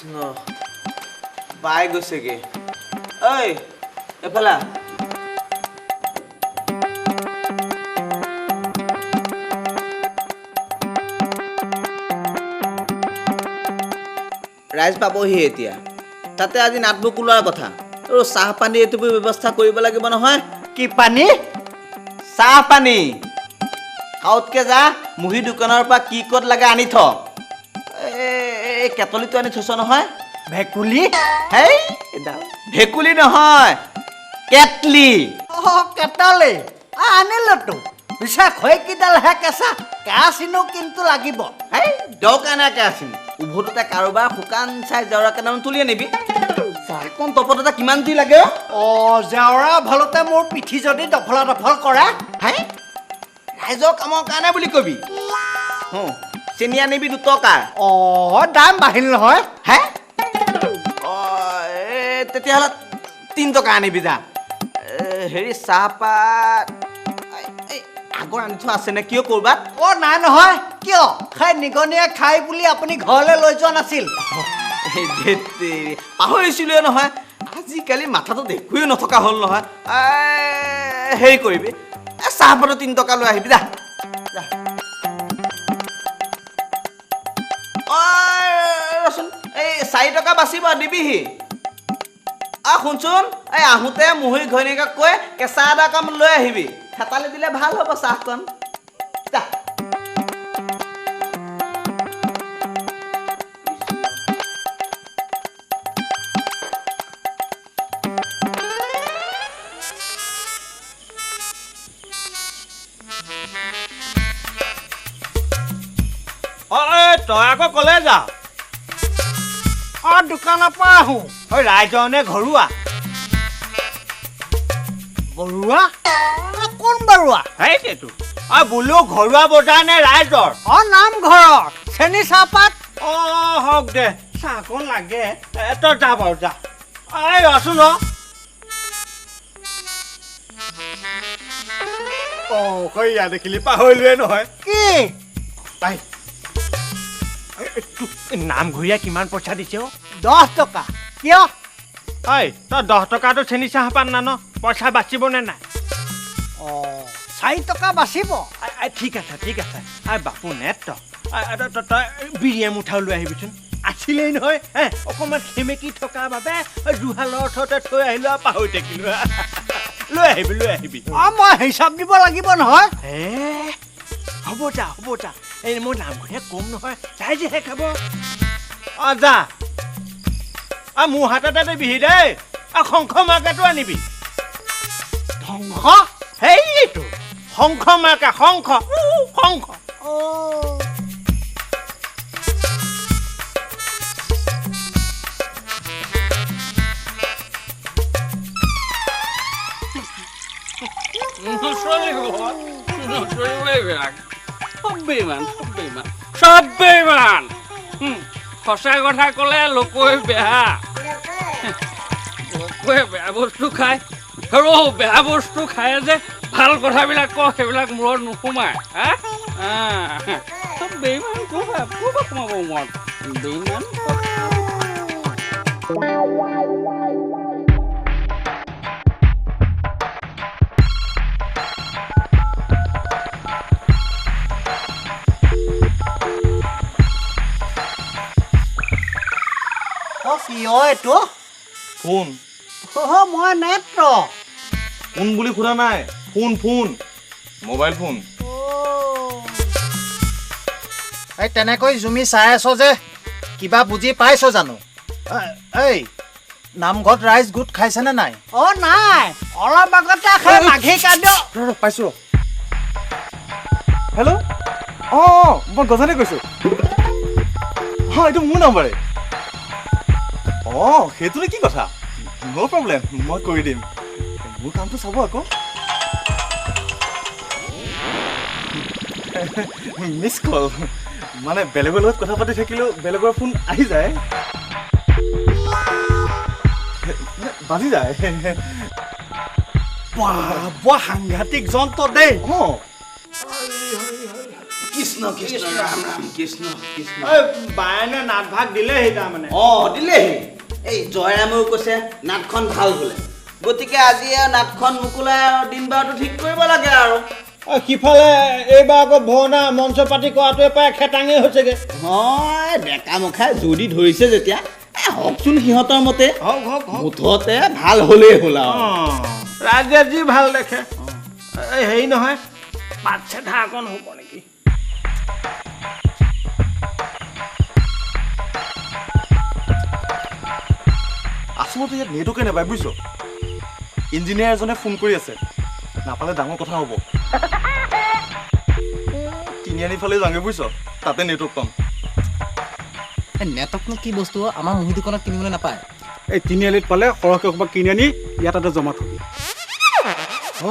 কৃষ্ণ পাই গৈছেগে ঐ এফালা ৰাইজ পাবহি এতিয়া তাতে আজি নাটবুক ওলোৱাৰ কথা আৰু চাহ পানী এইটো ব্যৱস্থা কৰিব লাগিব নহয় কি পানী চাহ পানী আউটকে যা মুহি দোকানৰ পৰা কি ক'ত লাগে আনি থ এই কেটলিটো আনি থৈছ নহয় ভেকুলি হেই ভেকুলি নহয় কেটলি কেটালে আনিলোতো পিছা খৈ কিডালহে কেঁচা কেৰাচিনো কিন্তু লাগিব হেই দৰকাৰ নাই কেৰাচিন উভততে কাৰোবাৰ শুকান চাই জেওৰা কেইটামান তুলি আনিবি চাহকণ তপত এটা কিমান দি লাগে জেওৰা ভালতে মোৰ পিঠি যদি দফলা দফল কৰে হেই ৰাইজৰ কামৰ কাৰণে বুলি কবি চেনি আনিবি 2 টকাৰ দাম বাঢ়িল নহয় হে তেতিয়াহ'লে 3 টকা আনিবি যা হেৰি চাহপাত আগৰ আনি থোৱা আছে নে কিয় কৰবাত নাই নহয় কিয় খাই নিগনিয়ে খাই বুলি আপুনি ঘৰলৈ লৈ যোৱা নাছিল পাহৰিছিলোৱে নহয় আজিকালি মাথাটো দেখুৱে নথকা হ'ল নহয় হেৰি কৰিবি চাহপাতৰ 3 টকা লৈ আহিবি যা ৰচোন এই 4 টকা বাচিব দিবিহি শুনচোন এই আহোঁতে মুহুৰি ঘৈণীয়েকক কৈ কেঁচা আদা কাম লৈ আহিবি থেতালি দিলে ভাল হ'ব চাহকণ যা তই আকৌ কলে যা দোকানৰ পৰা আহোঁ ৰাইজৰ নে ঘৰুৱা বৰুৱা কোন বৰুৱা সেইটোৱেতো বোলো ঘৰুৱা বজাৰ নে ৰাইজৰ নামঘৰত চেনি চাহপাত হওক দে চাহকণ লাগে তই যা বাৰু যা ৰচোন সেয়া দেখিলি পাহৰিলোৱে নহয় কি নামঘৰীয়া কিমান পইচা দিছে 10 টকা কিয় তই 10 টকাটো চেনি চাহপাত নান পইচা বাচিব নে নাই 4 টকা বাচিব ঠিক আছে বাপু নেট তই বিৰিয়ে মুঠা লৈ আহিবিচোন আছিলেই নহয় অকণমান সেমেকি থকাৰ বাবে জুহালৰ ওচৰতে থৈ আহিলো আৰু পাহৰি থাকিলো লৈ আহিবি মই হিচাপ দিব লাগিব নহয় হ'ব যা এই মই নামঘৰীয়া কম নহয় যাই যিহে খাব যা মোৰ হাততে বিহি দেই শংখ মাৰ্কাটো আনিবি ধংস সেইটো শংখ মাৰ্কা শংখ সঁচা কথা ক'লে লোকে বেয়া বস্তু খায় আৰু বেয়া বস্তু খায় যে ভাল কথাবিলাক কওঁ সেইবিলাক মূৰত নোসোমায় বেইমান ক'ৰপৰা সোমাব মূৰত বেইমান এইটো ফোন মই নেত্ৰ ফোন বুলি সোধা নাই ফোন মোবাইল ফোন তেনেকৈ জুমি চাই আছ যে কিবা বুজি পাইছ জানো এই নামঘৰত ৰাইজ গোট খাইছেনে নাই নাই অলপ আগতে মাঘী কান্দ পাইছো হেল্ল' মই গজানে কৈছো এইটো মোৰ নাম্বাৰে সেইটোলে কি কথা ন' প্ৰব্লেম মই কৰি দিম মোৰ কামটো চাব আকৌ মিছ কল মানে বেলেগৰ লগত কথা পাতি থাকিলেও বেলেগৰ ফোন আহি যায় বাজি যায় বৰ সাংঘাতিক যন্ত্ৰ দেই কি কৃষ্ণ কৃষ্ণ ৰাম ৰাম কৃষ্ণ কৃষ্ণ ঐ বায়নে নাট ভাগ দিলেহি তাৰমানে দিলেহি এই জয়ৰামেও কৈছে নাটখন ভাল বোলে গতিকে আজি নাটখন মুকলাই দিন বাৰটো ঠিক কৰিব লাগে আৰু সিফালে এইবাৰ আকৌ ভাওনা মঞ্চ পাতি কৰাটোৱে প্ৰায় খেটাঙেই হৈছেগৈ হয় ডেকা মুখাই জুদি ধৰিছে যেতিয়া হওকচোন সিহঁতৰ মতে হওক মুঠতে ভাল হ'লেই হ'ল আৰু ৰাইজে যি ভাল দেখে এই হেৰি নহয় পাত চেধা অকণ হ'ব নেকি আচলতে ইয়াত নেটৱৰ্কে নাপায় বুজিছ ইঞ্জিনিয়াৰ এজনে ফোন কৰি আছে নাপালে ডাঙৰ কথা হ'ব তিনিআলি ফালে যাওঁগে বুজিছ তাতে নেটৱৰ্ক পাম নেটৱৰ্কনো কি বস্তু আমাৰ মুহি দোকানত কিনিবলৈ নাপায় এই তিনিআলিত পালে সৰহকৈ ক'ৰবাত কিনি আনি ইয়াত তাতে জমা থবি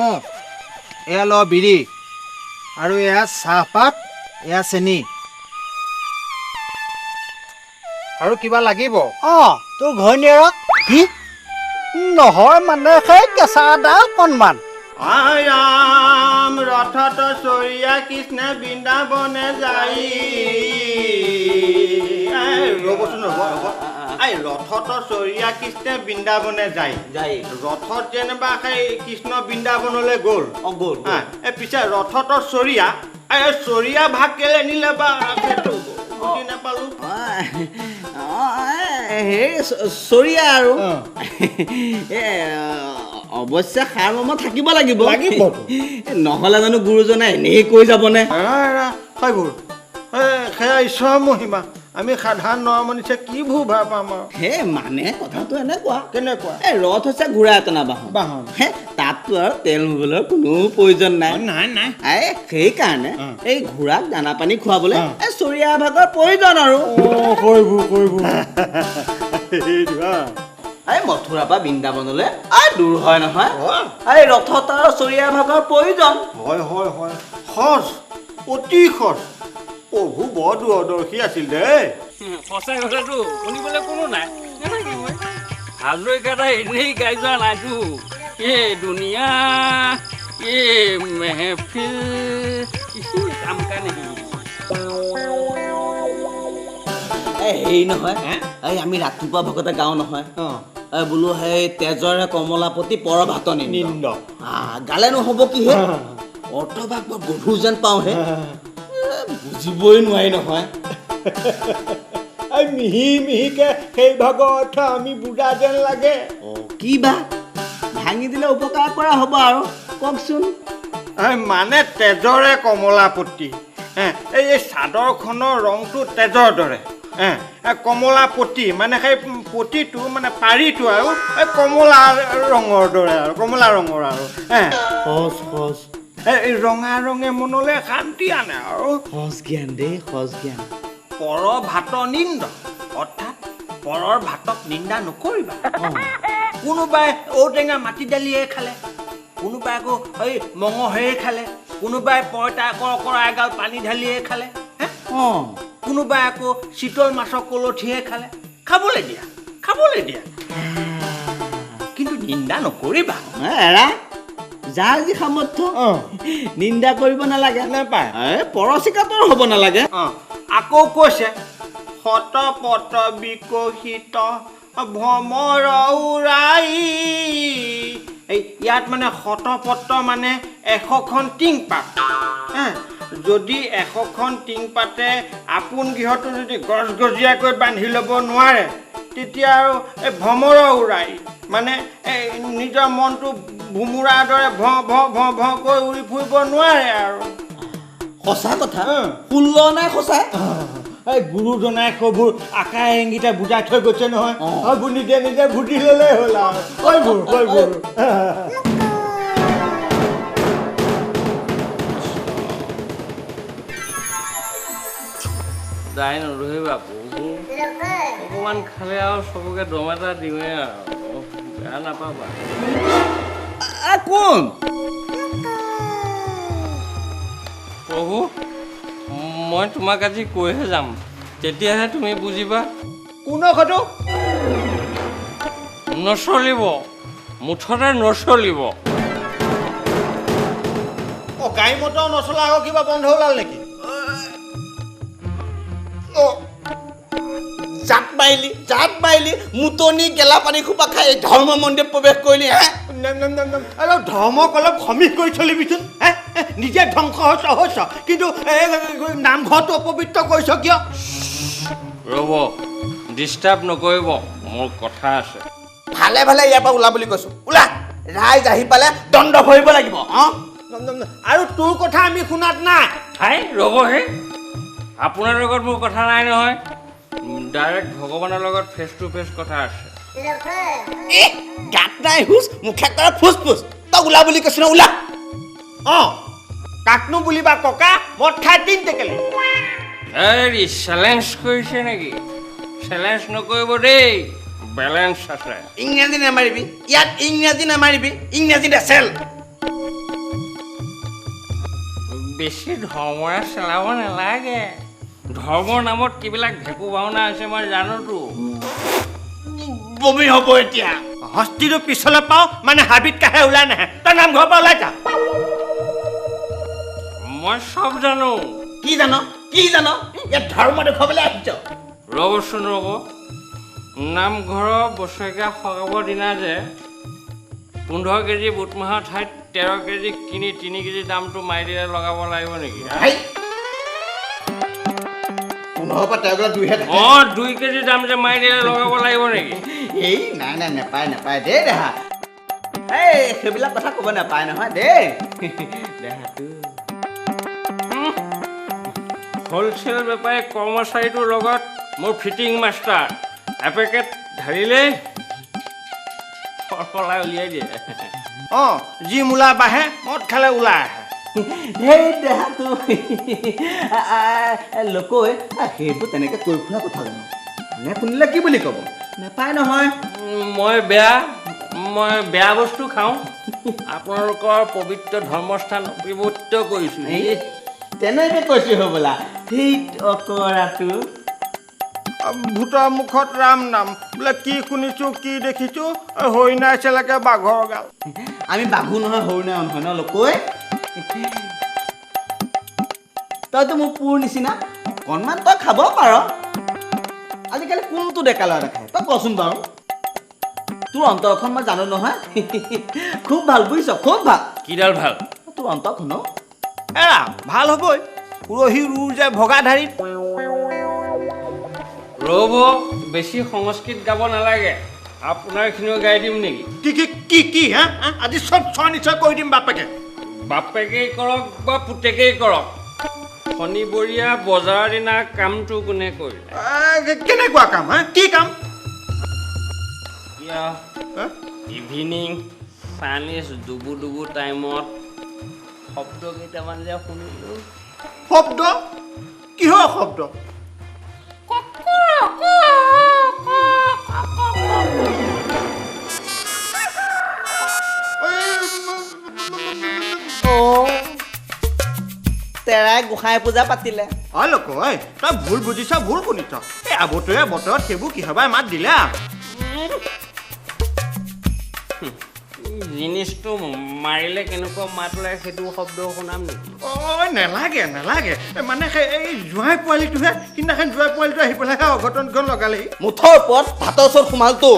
অঁ এয়া ল বিৰি আৰু এয়া চাহপাত এয়া চেনি আৰু কিবা লাগিব তোৰ ঘৈণীয়েৰক কি নহয় মানে সেই কেঁচা আদা অকণমান ৰাম ৰথত চৰিয়া কৃষ্ণ বৃন্দাবনে যাই ৰ'বচোন ৰ'ব এই ৰথত চৰিয়া কৃষ্ণ বৃন্দাবনে যায় ৰথত যেনিবা সেই কৃষ্ণ বৃন্দাবনলৈ গ'ল গ'ল এই পিছে ৰথত চৰিয়া এই চৰিয়া ভাগ কেলে নিলে বা সেইটো বুজি নাপালো হেৰি চৰিয়া আৰু অৱশ্যে সাৰ মৰ্ম থাকিব লাগিব নহ'লে জানো গুৰুজনে এনেই কৈ যাবনে সেইবোৰ সেয়া ঈশ্বৰৰ মহিমা আমি সাধাৰণ নৰমনিছে কি ভূ ভাৱ পাম আৰু হে মানে কথাটো এনেকুৱা কেনেকুৱা এই ৰথ হৈছে ঘোঁৰা এটনা বাহন হে তাততো আৰু তেল হ'বলৈ কোনো প্ৰয়োজন নাই নাই এই সেইকাৰণে এই ঘোঁৰাক দানা পানী খুৱাবলৈ এই চৰিয়া ভাগৰ প্ৰয়োজন আৰু এই মথুৰাৰ পৰা বৃন্দাবনলৈ দূৰ হয় নহয় এই ৰথত আৰু চৰিয়া ভাগৰ প্ৰয়োজন হয় সজ অতি সজ প্ৰভু বৰ দূৰদৰ্শী আছিল দেই সঁচাই কথাটো শুনিবলৈ কোনো নাই হাজৰিকা এনেই গাই যোৱা নাইতো এই দুনিয়া এই মেহফিল কিছি কাম কা নেকি হেৰি নহয় এই আমি ৰাতিপুৱা ভকতে গাওঁ নহয় বোলো সেই তেজৰে কমলাপতি পৰ ভাত নিন্দ গালেনো হ'ব কি হে অৰ্থভাগ বৰ গধুৰ যেন পাওঁ হে বুজিবই নোৱাৰি নহয় মিহি মিহিকে সেই ভাগৰ অৰ্থ আমি বুজা যেন লাগে কি বা ভাঙি দিলে উপকাৰ কৰা হ'ব আৰু কওকচোন মানে তেজৰে কমলাপতি এই চাদৰখনৰ ৰংটো তেজৰ দৰে কমলাপতি মানে সেই পতিটো মানে পাৰিটো আৰু এই কমলা ৰঙৰ দৰে আৰু কমলা ৰঙৰ আৰু এই ৰঙা ৰঙে মনলৈ শান্তি আনে আৰু সজ জ্ঞান দেই সজ জ্ঞান পৰ ভাত নিন্দ অৰ্থাৎ পৰৰ ভাতক নিন্দা নকৰিবা কোনোবাই ঔটেঙা মাটি দালিয়ে খালে কোনোবাই আকৌ এই মঙহেৰে খালে কোনোবাই পইতা কৰা এগাল পানী ঢালিয়ে খালে কোনোবাই আকৌ চিতল মাছৰ কলঠিহে খালে খাবলৈ দিয়া কিন্তু নিন্দা নকৰিবা এৰা যাৰ যি সামৰ্থ্য নিন্দা কৰিব নালাগে নাপায় পৰচিকাতৰ হ'ব নালাগে আকৌ কৈছে শত পত বিকশিত ভ্ৰমৰ উৰাই এই ইয়াত মানে শতপত্ৰ মানে 100খন টিংপাত যদি 100খন টিংপাতে আপোন গৃহটো যদি গজগজীয়াকৈ বান্ধি ল'ব নোৱাৰে তেতিয়া আৰু এই ভ্ৰমৰ উৰাই মানে এই নিজৰ মনটো ভুমুৰাৰ দৰে ভকৈ উৰি ফুৰিব নোৱাৰে আৰু সঁচা কথা ষোল্ল নাই সঁচা এই গুৰুজনাই সেইবোৰ আকাই ইংগিতে বুজাই থৈ গৈছে নহয় সেইবোৰ নিজে নিজে ভুটি ল'লেই হ'ল আৰু সেইবোৰ দাই নধৰিবা প্ৰভু অকণমান খালে আৰু চবকে দম এটা দিওঁৱে আৰু বেয়া নাপাবা কোন প্ৰভু মই তোমাক আজি কৈহে যাম তেতিয়াহে তুমি বুজিবা কোনৰ সেইটো নচলিব মুঠতে নচলিব গাড়ী মটৰ নচলা আকৌ কিবা বন্ধ ওলাল নেকি জাত মাৰিলি মুতনি গেলা পানী খোপা খাই ধৰ্ম মন্দিৰত প্ৰৱেশ কৰিলি হে অলপ ধৰ্মক অলপ সমীহ কৰি চলিবিচোন নিজে ধ্বংস হৈছ কিন্তু নামঘৰটো অপবিত্ৰ কৰিছ কিয় ৰ'ব ডিষ্টাৰ্ব নকৰিব মোৰ কথা আছে ভালে ভালে ইয়াৰ পৰা ওলা বুলি কৈছো ওলা ৰাইজ আহি পালে দণ্ড ভৰিব লাগিব আৰু তোৰ কথা আমি শুনাত নাই হাই ৰ'বহে আপোনাৰ লগত মোৰ কথা নাই নহয় ডাইৰেক্ট ভগৱানৰ লগত ফেচ টু ফেচ কথা আছে গাত নাই হুচ মুখে কৰা ফুচ ফুচ তই ওলা বুলি কৈছো ন ওলা কাকনো বুলিবা ককা মদ খাই দিন টেকেলি হেৰি চেলেঞ্জ কৰিছে নেকি চেলেঞ্জ নকৰিব দেই বেলেঞ্চ আছে ইংৰাজী নামাৰিবি ইয়াত ইংৰাজী নামাৰিবি ইংৰাজী নেচেল বেছি ধৰ্মৰে চেলাব নালাগে ধৰ্মৰ নামত কিবিলাক ভেকু ভাওনা আছে মই জানোতো বমি হ'ব এতিয়া হস্তিটো পিছলৈ পাওঁ মানে হাবিত কাহে ওলাই নাহে তই নামঘৰৰ পৰা ওলাই যা মই চব জানো কি জান ইয়াত ধৰ্ম দেখুৱাবলৈ আহিছ ৰ'বচোন ৰ'ব নামঘৰৰ বছৰেকীয়া সকামৰ দিনা যে 15 কেজি বুট মাহৰ ঠাইত 13 কেজি কিনি 3 কেজি দামটো মাৰি দিলে লগাব লাগিব নেকি 15 পৰা 13 দুইহে 2 কেজি দাম যে মাৰি দিলে লগাব লাগিব নেকি এই নাই নেপায় দেই দেহা এই সেইবিলাক কথা ক'ব নাপায় নহয় দেই দেহাটো হ'লচেল বেপাৰী কৰ্মচাৰীটোৰ লগত মোৰ ফিটিং মাষ্টাৰ এপেকেট ঢালিলেই সলাই উলিয়াই দিয়ে যি মূলা বাঢ়ে মদ খালে ওলাই আহে সেই দেহাটো লোকৈ সেইবোৰ তেনেকৈ কৈ ফুৰা কথা জানো মানে শুনিলে কি বুলি ক'ব নাপায় নহয় মই বেয়া বস্তু খাওঁ আপোনালোকৰ পবিত্ৰ ধৰ্মস্থান বিভূত কৰিছোঁ তেনেকৈ কৈছোঁ হ'বলা সেই অকৰাটো ভূতৰ মুখত ৰাম নাম বোলে কি শুনিছো কি দেখিছো হৰিণাই চেলাকে বাঘৰ গাল আমি বাঘু নহয় হৰিণাও নহয় ন লোকৈ তইতো মোৰ পুৰ নিচিনা অকণমান তই খাব পাৰ আজিকালি কোনটো ডেকা ল'ৰা খায় তই কচোন বাৰু তোৰ অন্তৰখন মই জানো নহয় খুব ভাল বুজিছ খুব ভাল কিডাল ভাল তোৰ অন্তৰখন এৰা ভাল হ'বই পুৰহি ৰুৰ যে ভগাধাৰীত ৰ'ব বেছি সংস্কৃত গাব নালাগে আপোনাৰখিনিও গাই দিম নেকি কি হা আজি চব চোৱা নিশ্চয় কৈ দিম বাপেকেই কৰক বা পুতেকেই কৰক শনিবৰীয়া বজাৰৰ দিনা কামটো কোনে কৰিলে কেনেকুৱা কাম হা কি কাম ইভিনিং চাইনিজ ডুবু টাইমত শব্দ কেইটামান যে শুনিলোঁ শব্দ কিহৰ শব্দ তেৰাই গোসাঁই পূজা পাতিলে লোক তই ভুল বুজিছ ভুল শুনিছ এই আবতৰীয়া বতৰত সেইবোৰ কিহবাই মাত দিলে জিনিছটো মাৰিলে কেনেকুৱা মাত ওলায় সেইটো শব্দ শুনাম নেকি নেলাগে মানে এই জোঁৱাই পোৱালিটোহে সিদিনাখন জোঁৱাই পোৱালিটো আহি পেলাইহে অঘটনখন লগালেহি মুঠৰ ওপৰত ভাতৰ ওচৰত সোমালতো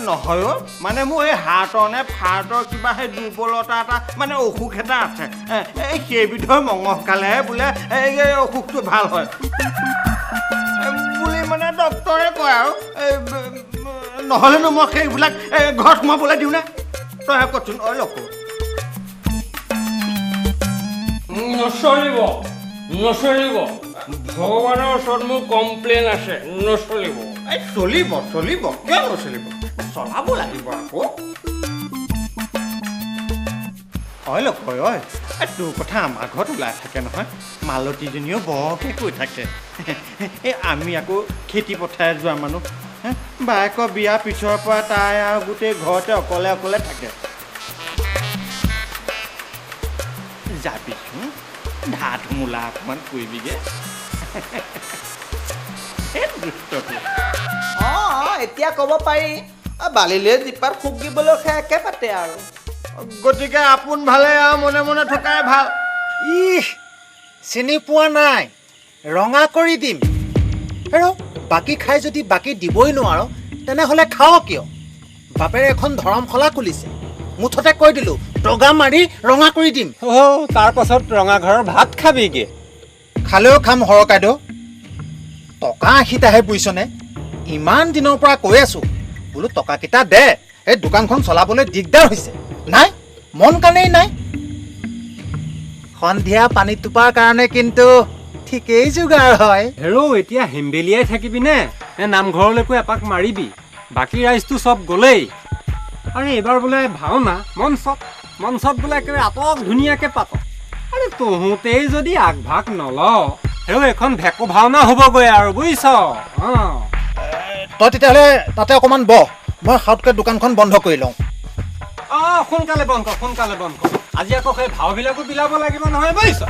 নহয় মানে মোৰ এই হাৰ্টৰ নে ফাৰ্টৰ কিবা সেই দুৰ্বলতা এটা মানে অসুখ এটা আছে এই সেইবিধৰ মঙহ খালেহে বোলে এই অসুখটো ভাল হয় বুলি মানে ডক্তৰে কয় আৰু নহ'লেনো মই সেইবিলাক ঘৰত সোমাবলৈ দিওঁ নে তই কচোন লোক নচলিব ভগৱানৰ ওচৰত মোৰ কমপ্লেইন আছে নচলিব চলিব কিয় নচলিব চলাব লাগিব আকৌ লোক তোৰ কথা আমাৰ ঘৰত ওলাই থাকে নহয় মালতীজনীও বৰকৈ কৈ থাকে এই আমি আকৌ খেতি পথাৰে যোৱা মানুহ বায়েকৰ বিয়াৰ পিছৰ পৰা তাই আৰু গোটেই ঘৰতে অকলে থাকে যাবিচোন ধাত মূলা অকণমান কৰিবিগে এতিয়া ক'ব পাৰি বালিলে জিপাত খুব দিবলৈ একে পাতে আৰু গতিকে আপোন ভালে আৰু মনে মনে থকাই ভাল চিনি পোৱা নাই ৰঙা কৰি দিম আৰু বাকী খাই যদি বাকী দিবই নোৱাৰ তেনেহ'লে খাওঁ কিয়? বাপেৰে এখন ধৰমশালা খুলিছে, মুঠতে কৈ দিলোঁ দগা মাৰি ৰঙা কৰি দিম। তাৰ পাছত ৰঙা ঘৰৰ ভাত খাবিগে। খালেও খাম সৰকাইদেউ, টকা 80টাহে বুজিছনে? ইমান দিনৰ পৰা কৈ আছোঁ বোলো টকাকেইটা দে, এই দোকানখন চলাবলৈ দিগদাৰ হৈছে। নাই, মন কাৰণেই নাই। সন্ধিয়া পানী টোপাৰ কাৰণে কিন্তু ঠিকেই যোগাৰ হয়। হেৰৌ এতিয়া হেম্বেলিয়াই থাকিবিনে নে নামঘৰলৈকো এপাক মাৰিবি? বাকী ৰাইজটো চব গ'লেই। আৰু এইবাৰ বোলে ভাওনা মঞ্চত বোলে একেবাৰে আটক ধুনীয়াকৈ পাতক। আৰে তহঁতেই যদি আগভাগ নল হেৰৌ এখন ভেকু ভাওনা হ'বগৈ আৰু বুজিছ। তই তেতিয়াহ'লে তাতে অকণমান বহ, মই সাউতকৈ দোকানখন বন্ধ কৰি লওঁ। সোনকালে বন্ধ কৰ। আজি আকৌ সেই ভাওবিলাকো বিলাব লাগিব নহয় বুজিছ।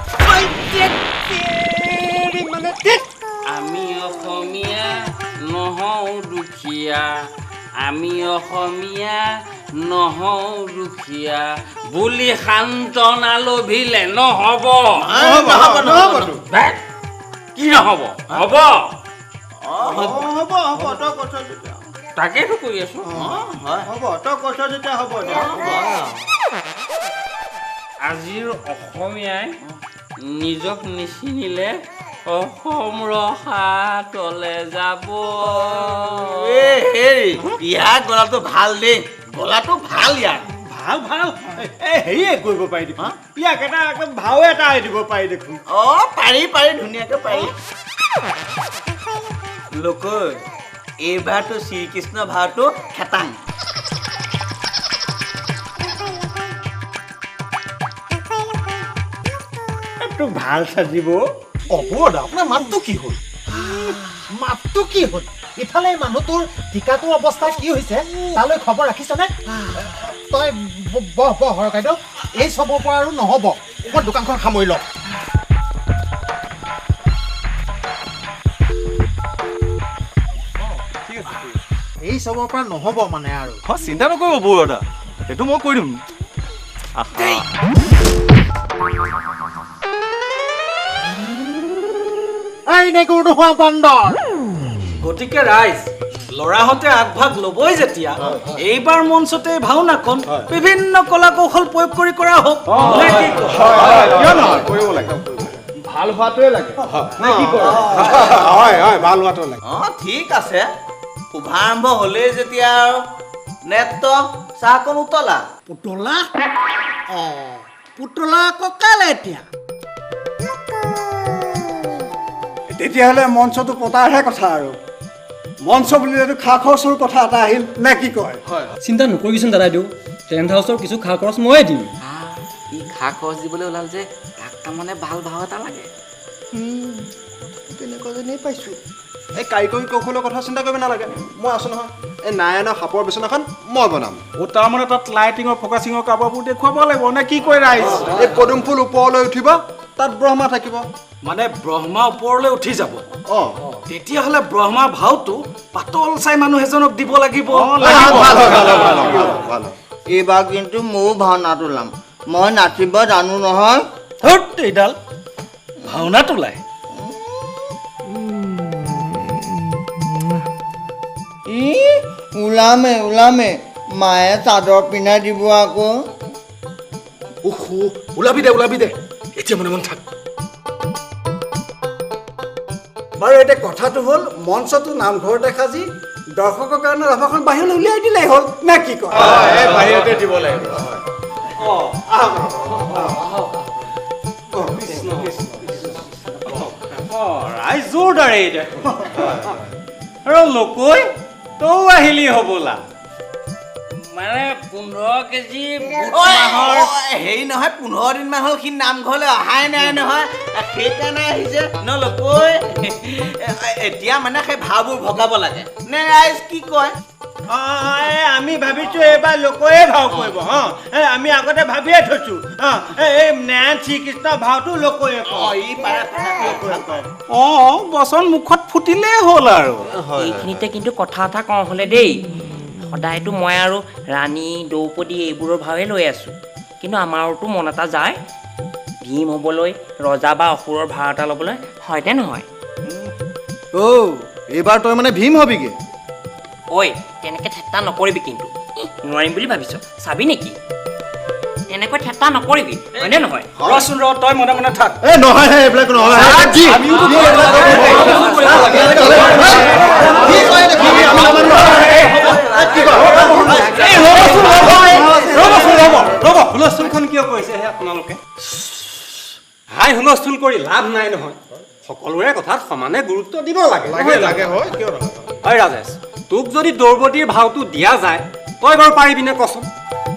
আমি অসমীয়া নহওঁ দুখীয়া, আমি অসমীয়া নহওঁ দুখীয়া বুলি সান্তনা লভিলে নহ'ব। কি নহ'ব? হ'ব। তাকেইতো কৈ আছো। আজিৰ অসমীয়াই নিজক নিচিনিলে অসম ৰখা তলে যাব। ইয়াৰ গলাটো ভাল দেই, গলাটো ভাল ইয়াৰ। ভাল হেৰিয়ে কৰিব পাৰি দেখোন, ইয়াক এটা ভাও এটা দিব পাৰি দেখোন। পাৰি ধুনীয়াকৈ পাৰি। লোকৈ এইবাৰতো শ্ৰীকৃষ্ণ ভাওটো খেতাং। তোক ভাল সাজিব। আপোনাৰ মাতটো কি হ'ল? ইফালে মানুহটোৰ টিকাটোৰ অৱস্থা কি হৈছে তালৈ খবৰ ৰাখিছনে? তই বহ সৰকাইদেউ, এই চবৰ পৰা আৰু নহ'ব, মই দোকানখন সামৰি লওঁ। এই চবৰ পৰা নহ'ব মানে আৰু। চিন্তা নকৰিব বৰুৱা, সেইটো মই কৈ দিম। গতিকে ৰাইজ, ল'ৰাহঁতে আগভাগ ল'বই যেতিয়া, এইবাৰ মঞ্চতে ভাওনাখন বিভিন্ন কলা কৌশল প্ৰয়োগ কৰি কৰা হওক। ভাল হোৱাটোৱে লাগে। ভাল হোৱাটো লাগে। ঠিক আছে, শুভাৰম্ভ হ'লেই যেতিয়া আৰু নেত্ৰ চাহকণ উতলা। পুতলা ককালে এতিয়া তেতিয়াহ'লে মঞ্চটো পতাৰহে কথা আৰু। মঞ্চ বুলিলেতো খা খৰচৰ কথা এটা আহিল নে কি কয়? চিন্তা নকৰিবিচোন দাদাইদেউ, টেণ্ট হাউচৰ কিছু খা খৰচ ময়ে দিম। ই খা খৰচ দিবলৈ ওলাল যে তাক তাৰমানে ভাল ভাও এটা লাগে। তেনেকুৱা যেনেই পাইছোঁ। এই কাৰিকৰী কৌশলৰ কথা চিন্তা কৰিব নালাগে, মই আছোঁ নহয়। এই নাৰায়ণৰ সাপৰ বিচনাখন মই বনাম। তাৰমানে তাত লাইটিঙৰ ফকাচিঙৰ কাৰোবাৰবোৰ দেখুৱাব লাগিব নে কি কয় ৰাইজ? এই পদুম ফুল ওপৰলৈ উঠিব, তাত ব্ৰহ্মা থাকিব। মানে ব্ৰহ্মা ওপৰলৈ উঠি যাব। তেতিয়াহ'লে ব্ৰহ্মা ভাওটো পাতল চাই মানুহ এজনক দিব লাগিব। এইবাৰ কিন্তু ময়ো ভাওনাত ওলাম, মই নাচিব জানো নহয়। এইডাল ভাওনাত ওলায়। ওলামে মায়ে চাদৰ পিন্ধাই দিব আকৌ। ওলাবি দে, এতিয়া মনে মন থাক। বাৰু এতিয়া কথাটো হ'ল, মঞ্চটো নামঘৰতে সাজি দৰ্শকৰ কাৰণে ৰাভাখন বাহিৰলৈ উলিয়াই দিলেই হ'ল নে কি কয়? বাহিৰতে দিব লাগিব। ৰাইজ জোৰদাৰে আৰু লকৈ তও আহিলি হ'বলা। মানে 15 কেজি বুট মাহৰ হেৰি নহয়, 15 দিনমান হ'ল সি নামঘৰলৈ অহাই নাই নহয়, সেইকাৰণে আহিছে নলকৈ। এতিয়া মানে সেই ভাওবোৰ ভগাব লাগে নে ৰাইজ কি কয়? আমি ভাবিছো এইবাৰ লোকয়ে ভাও কৰিব। আমি আগতে ভাবিয়ে থৈছো এই নাৰায়ণ শ্ৰীকৃষ্ণ ভাওটো লোকয়ে বচন মুখত ফুটিলেই হ'ল আৰু। এইখিনিতে কিন্তু কথা এটা কওঁ হ'লে দেই, সদায়তো মই আৰু ৰাণী দ্ৰৌপদী এইবোৰৰ ভাৱে লৈ আছোঁ, কিন্তু আমাৰোতো মন এটা যায় ভীম হ'বলৈ, ৰজা বা অসুৰৰ ভাও এটা ল'বলৈ, হয়নে নহয়? এইবাৰ তই মানে ভীম হবিগে ঐ তেনেকৈ ঠেট্টা নকৰিবি কিন্তু নোৱাৰিম বুলি ভাবিছ চাবি নেকি এনেকৈ ঠেট্টা নকৰিবি হয়নে নহয় ৰচোন ৰ তই মনে মনে থাক এই নহয় এইবিলাক নহয় হুলস্থুলখন কিয় কৰিছেহে আপোনালোকে হাই হুলস্থুল কৰি লাভ নাই নহয় সকলোৰে কথাত সমানে গুৰুত্ব দিব লাগে হয় ৰাজেশ তোক যদি দ্ৰৌপদীৰ ভাওটো দিয়া যায় তই বাৰু পাৰিবিনে কচোন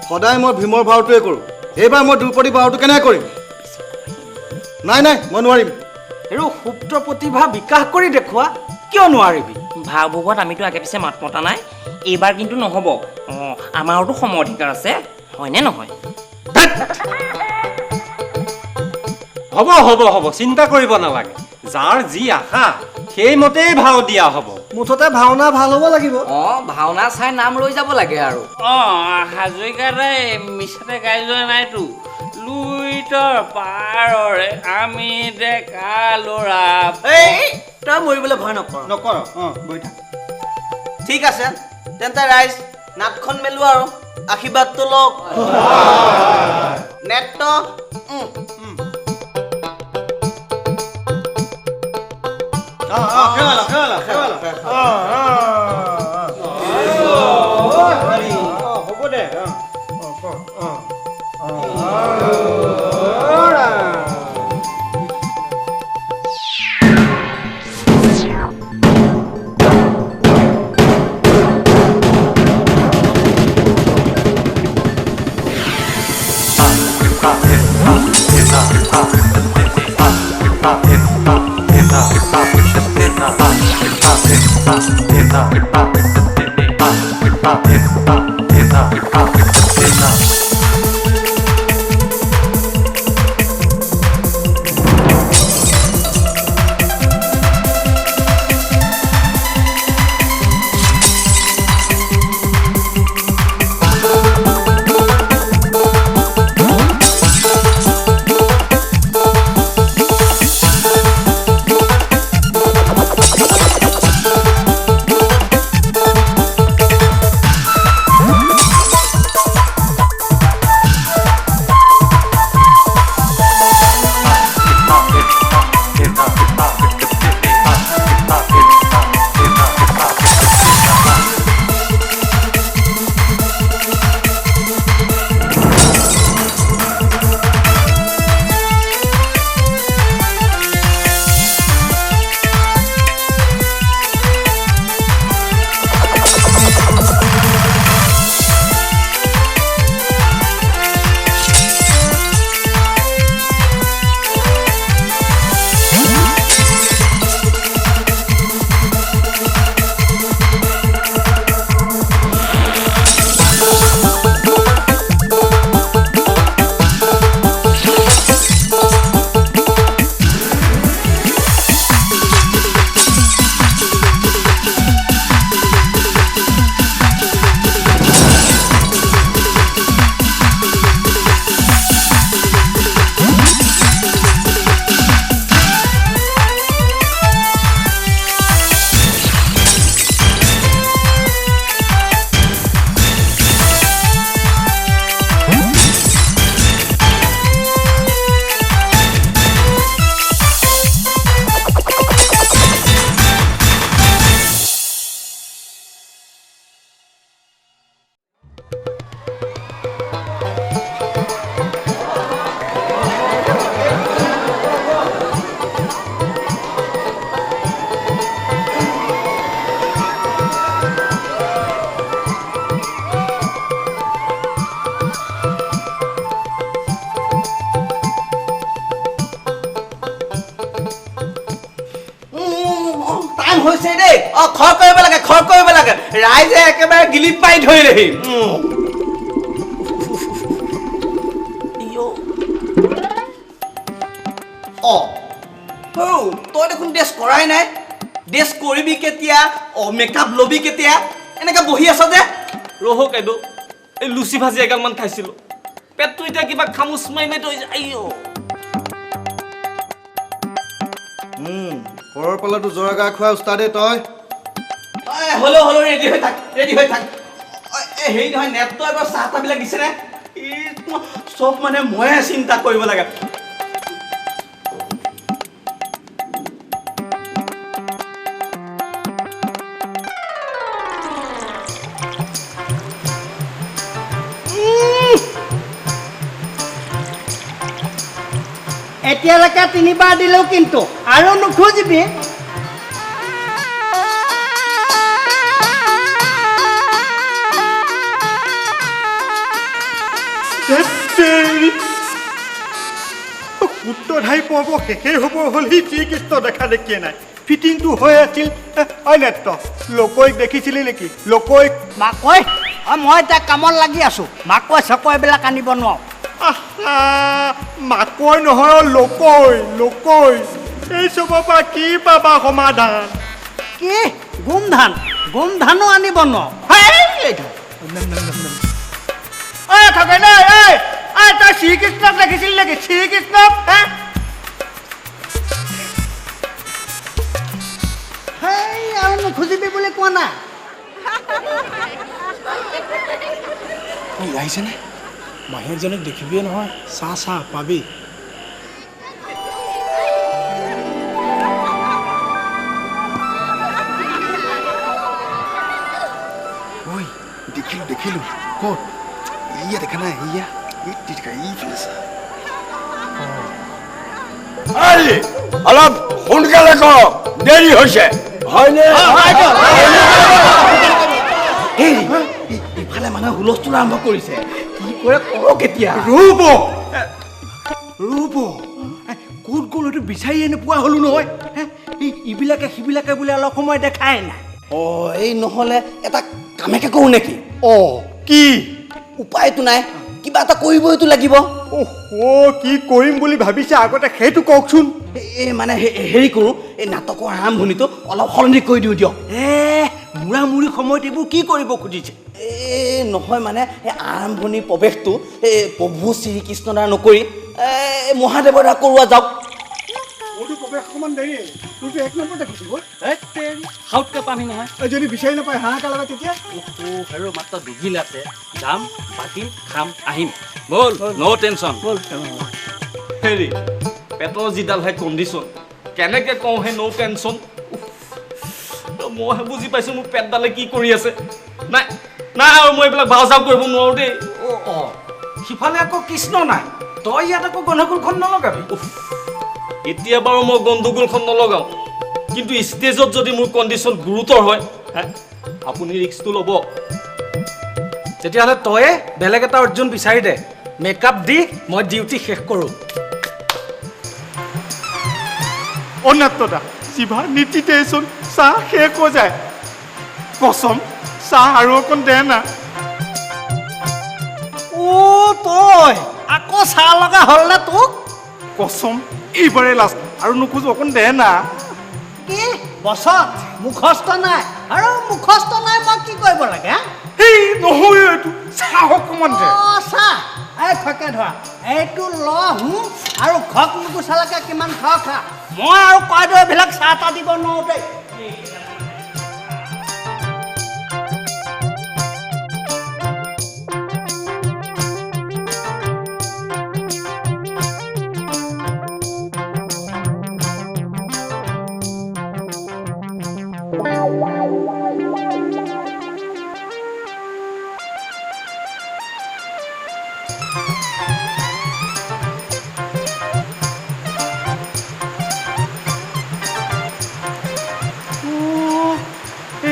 সদায় মই ভীমৰ ভাওটোৱে কৰোঁ এইবাৰ মই দ্ৰৌপদী ভাওটো কেনেকৈ কৰিম নাই মই নোৱাৰিম আৰু সুপ্ত প্ৰতিভা বিকাশ কৰি দেখুওৱা কিয় নোৱাৰিবি ভাওভোগত আমিতো আগে পিছে মাত মতা নাই এইবাৰ কিন্তু নহ'ব অঁ আমাৰোতো সম অধিকাৰ আছে হয়নে নহয় হ'ব চিন্তা কৰিব নালাগে যাৰ যি আশা সেইমতেই ভাও দিয়া হ'ব মুঠতে ভাওনা ভাল হ'ব লাগিব অঁ ভাওনা চাই নাম লৈ যাব লাগে আৰু অঁ হাজৰিকাদাই মিছাতে গাই যোৱা নাইতো লুইতৰ পাৰৰে আমি ডেকা ল'ৰা এই তই মৰিবলৈ ভয় নকৰ বহি থাক ঠিক আছে তেন্তে ৰাইজ নাটখন মেলো আৰু আশীৰ্বাদটো লওক নেত্ৰ হ'ব দে হৈছে দেই খৰ কৰিব লাগে ৰাইজে একেবাৰে গিলি পাই ধৰিলেহি তই দেখোন ড্ৰেছ কৰাই নাই ড্ৰেছ কৰিবি কেতিয়া মেকআপ লবি কেতিয়া এনেকে বহি আছ যে ৰহ কেদু এই লুচি ভাজি এগালমান খাইছিলো পেটটো এতিয়া কিবা খামুচ মাৰি মাৰি থৈ যায় ঘৰৰ পালাটো জৰা গা খোৱা উস্তাদে তই হ'লেও ৰেডি হৈ থাক হেৰি নহয় নেটটো এবাৰ চাহ তাহবিলাক দিছেনে চব মানে ময়ে চিন্তা কৰিব লাগে এতিয়ালৈকে 3বাৰ দিলেও কিন্তু আৰু নুখুজিবি সূত্ৰধাৰী পৰ্ব শেষেই হ'ব হ'ল সি শ্ৰীকৃষ্ণ দেখা দেখিয়ে নাই ফিটিংটো হৈ আছিল নেত্ৰ লোকৈক দেখিছিলি নেকি লোকৈক মাকৈ মই এতিয়া কামত লাগি আছো মাকৈ চকৈবিলাক আনিব নোৱাৰো মাকৈ নহয় লোকৈ এই চবৰ পৰা কি পাবা সমাধান কি গোমধানো আনিব নোৱাৰো থাকে নাই তই শ্ৰীকৃষ্ণক দেখিছিল নেকি শ্ৰীকৃষ্ণক আৰু নুখুজিবি বুলি কোৱা নাই আহিছেনে বাহিৰজনক দেখিবিয়ে নহয় চাহ পাবি ঐ দেখিলো ক'ত ইয়া দেখা নাই ইয়া অলপ সোনকালে ক দেৰি হৈছে হয়নে ইফালে মানুহে হুলস্থুল আৰম্ভ কৰিছে কি কৰে কৰক এতিয়া ৰ'ব ক'ত গ'ল এইটো বিচাৰিয়ে নোপোৱা হ'লো নহয় ইবিলাকে সিবিলাকে বোলে অলপ সময় দেখাই নাই এই নহ'লে এটা কামেকে কৰোঁ নেকি কি উপায়তো নাই কিবা এটা কৰিবইতো লাগিব কি কৰিম বুলি ভাবিছে আগতে সেইটো কওকচোন মানে হেৰি কৰোঁ এই নাটকৰ আৰম্ভণিটো অলপ সলনি কৰি দিওঁ দিয়ক মূৰামূৰি সময়ত এইবোৰ কি কৰিব খুজিছে নহয় মানে এই আৰম্ভণিৰ প্ৰৱেশটো এই প্ৰভু শ্ৰীকৃষ্ণ দ্বাৰা নকৰি মহাদেৱৰ দ্বাৰা কৰোৱা যাওক অকণমান দেৰি তোৰতো 1 নম্বৰ দেখিছোঁ হাউতকৈ পানী নহয় যদি বিচাৰি নাপায় হাহাকাৰ লগত তেতিয়া আৰু মাত্ৰ দুগিলাতে যাম পাতিম খাম আহিম ব'ল ন' টেনশ্যন হেৰি পেটৰ যিডালহে কণ্ডিশ্যন কেনেকৈ কওঁ হে ন' টেনশ্যন মইহে বুজি পাইছোঁ মোৰ পেটডালে কি কৰি আছে নাই আৰু মই এইবিলাক ভাও চাও কৰিব নোৱাৰোঁ দেই সিফালে আকৌ কৃষ্ণ নাই তই ইয়াত আকৌ গণগোলখন নলগাবি এতিয়া বাৰু মই গণ্ডগোলখন নলগাওঁ কিন্তু ষ্টেজত যদি মোৰ কণ্ডিশ্যন গুৰুতৰ হয় আপুনি ৰিস্কটো ল'ব তেতিয়াহ'লে তয়ে বেলেগ এটা অৰ্জুন বিচাৰি দে মেকআপ দি মই ডিউটি শেষ কৰোঁ অনাত্মতা জিভা নীতিতেচোন চাহ শেষ হৈ যায় কচম চাহ আৰু অকণ দে না তই আকৌ চাহ লগা হ'ল নে তোক কচম এইবাৰে লাষ্ট আৰু নোখোজো অকণ দে না কি বছত মুখস্থ নাই আৰু মুখস্থ নাই মই কি কৰিব লাগে সেই নহয় এইটো চাহ অকণমান দে চাহ এই খকে ধৰা এইটো ল আৰু খক নুগুচালৈকে কিমান খা মই আৰু কয়দৈ এইবিলাক চাহ তাহ দিব নোৱাৰো দেই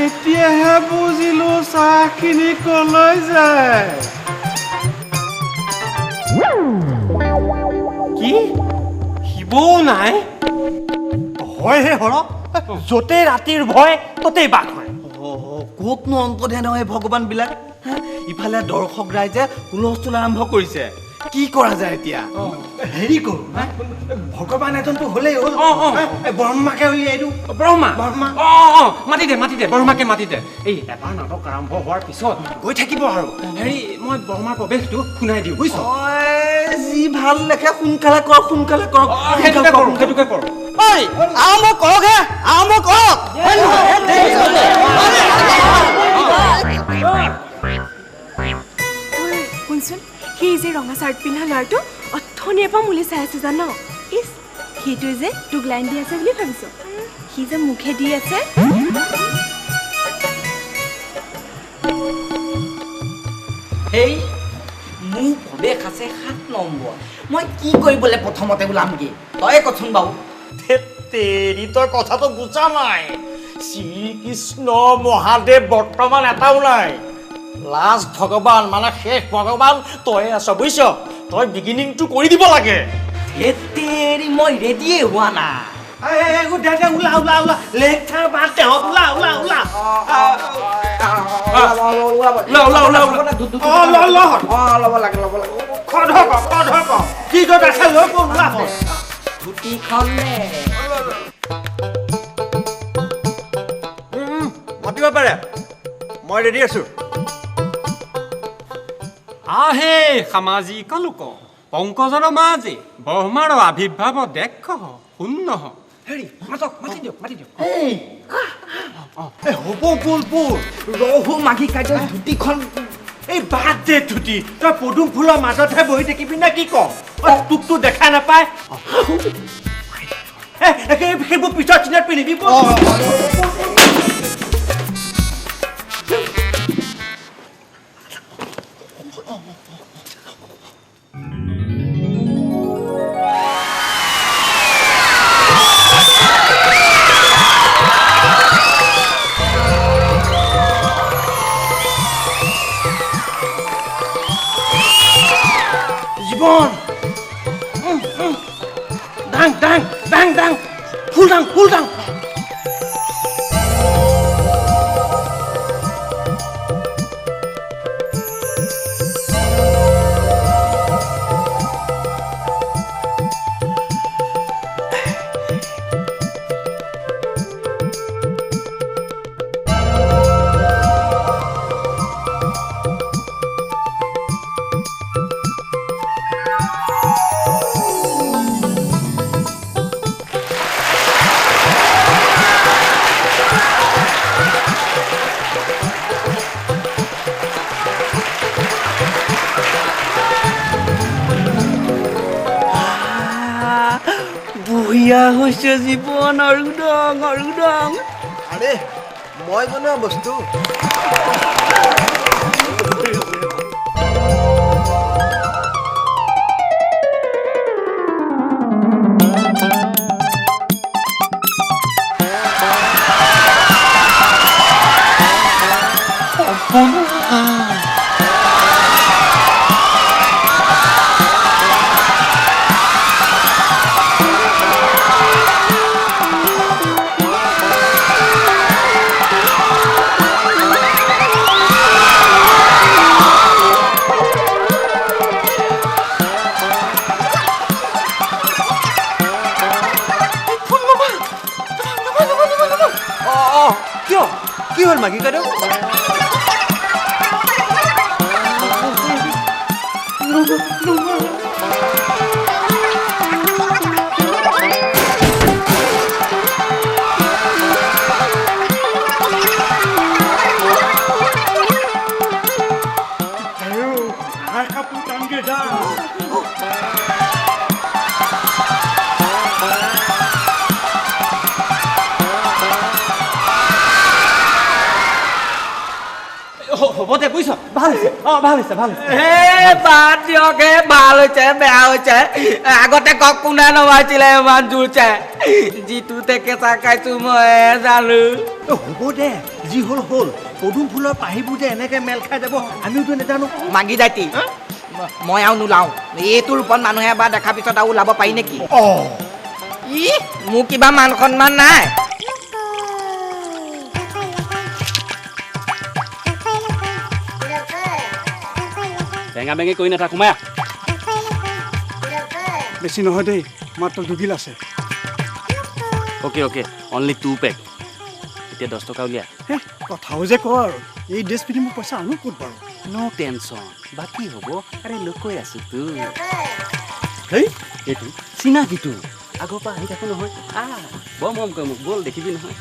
এতিয়াহে বুজিলো চাহখিনি কলৈ যায় কি শিৱও নাই হয়হে হৰ য'তেই ৰাতিৰ ভয় ততেই বাঘ হয় ক'তনো অন্তৰ্ধান হয় ভগৱানবিলাক ইফালে দৰ্শক ৰাইজে হুলস্থুল আৰম্ভ কৰিছে কি কৰা যায় এতিয়া হেৰি কৰো ভগৱান এজনটো হ'লেই হ'ল ব্ৰহ্মাকে উলিয়াই দিওঁ ব্ৰহ্মা মাতি দে ব্ৰহ্মাকে মাতি দে এই এবাৰ নাটক আৰম্ভ হোৱাৰ পিছত গৈ থাকিব আৰু হেৰি মই ব্ৰহ্মাৰ প্ৰৱেশটো শুনাই দিওঁ বুজিছ যি ভাল লেখে সোনকালে কৰক সেইটোকে কৰ ঐ আৰম্ভ কৰকহে আৰম্ভ কৰক শুনচোন সেই যে ৰঙা চাৰ্ট পিন্ধা ল'ৰাটো অথনিৰ পৰা মোলৈ চাই আছে জান ইছ সেইটোৱে যে তোক লাইন দি আছে বুলি ভাবিছ সি যে মুখে দি আছে সেই মোৰ প্ৰৱেশ আছে 7 নম্বৰ মই কি কৰিবলৈ প্ৰথমতে ওলামগে তই কচোন বাৰু তেৰি তই কথাটো বুজা নাই শ্ৰীকৃষ্ণ মহাদেৱ বৰ্তমান এটাও নাই লাষ্ট ভগৱান মানে শেষ ভগৱান তই আছ বুজিছ তই বিগিনিংটো কৰি দিব লাগে তেৰি মই ৰেডিয়ে হোৱা নাই ওলা ওলা ওলা লেকচাৰ বাদ দে ওলা ওলা ওলা কি য'ত আছে লৈ ওলা মাতিব পাৰে মই ৰেডি আছো আহে সামাজিক লোক পংকজৰ মাজে ব্ৰহ্মাৰ আবিৰ্ভাৱ দেখ শূন্য হেৰি মাতক মাতি দিয়ক হ'ব বুলবুল ৰহু মাঘি কাইদে ধুতিখন এই বাদ দে ধুতি তই পদুম ফুলৰ মাজতহে বহি থাকিবি নে কি কম তোকতো দেখা নাপায় সেইবোৰ পিছত চিনাত পিন্ধিবি জীবন দাং দাং দাং দাং ফুল দাং বঢ়িয়া হৈছে জীৱন অৰুদং আৰে মই বনোৱা বস্তু কি হ'ল মাঘি কাইদেউ কাপোৰ টানকে যা হ'ব দে বুজিছ ভাল হৈছে ভাল হৈছে বাদ দিয়ক ভাল হৈছে বেয়া হৈছে আগতে কক কোনে নমাইছিলে ইমান জোৰছে যিটোতে কেঁচা খাইছো মই জানো হ'ব দে যি হ'ল হ'ল পদুম ফুলৰ পাহিবোৰ যে এনেকে মেল খাই যাব আমিওতো নাজানো মাগি যাতি মই আৰু নোলাওঁ এইটো ৰূপত মানুহে এবাৰ দেখাৰ পিছত আৰু ওলাব পাৰি নেকি মোৰ কিবা মান সন্মান নাই বেঙা বেঙি কৰি নাথাকো মায়া বেছি নহয় দেই মাত্ৰ 2 গিলাচ আছে অ'কে অনলি 2 পেক এতিয়া 10 টকা উলিয়া কথাও যে কওঁ আৰু এই ড্ৰেছ পিন্ধি মোক পইচা আনো ক'ত বাৰু ন' টেনশ্যন বাকী হ'ব আৰে লুকৈ আছো তো হেই এইটো চিনাকিটো আগৰ পৰা আহি থাকো নহয় বৰ মৰম কৰে মোক ব'ল দেখিবি নহয়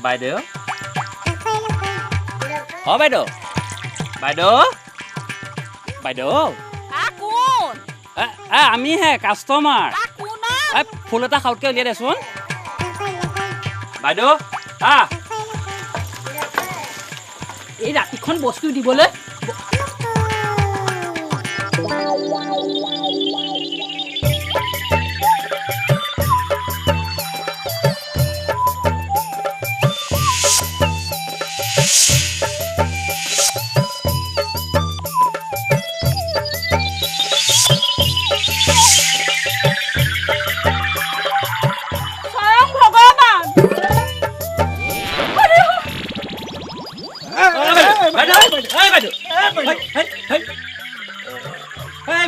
বাইদেউ বাইদেউ বাইদেউ বাইদেউ আমি হে কাষ্টমাৰ ফুল এটা খাওঁতকৈ উলিয়াই দেচোন বাইদেউ এই ৰাতিখন বস্তু দিবলৈ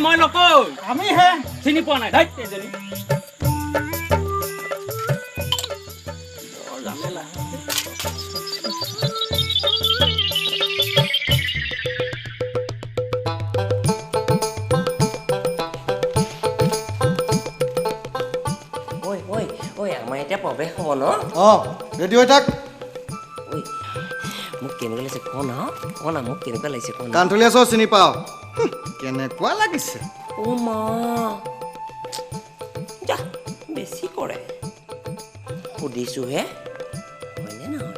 মই নকওঁ আমিহে চিনি পোৱা নাই এজনী আমাৰ এতিয়া প্ৰৱেশ হ'ব ন ৰেডি হৈ থাক মোক কেনেকুৱা লাগিছে ক না মোক কেনেকুৱা লাগিছে ক কাণথলি আছ চিনি পাওঁ কেনেকুৱা লাগিছে মা যা বেছি কৰে সুধিছোহে হয়নে নহয়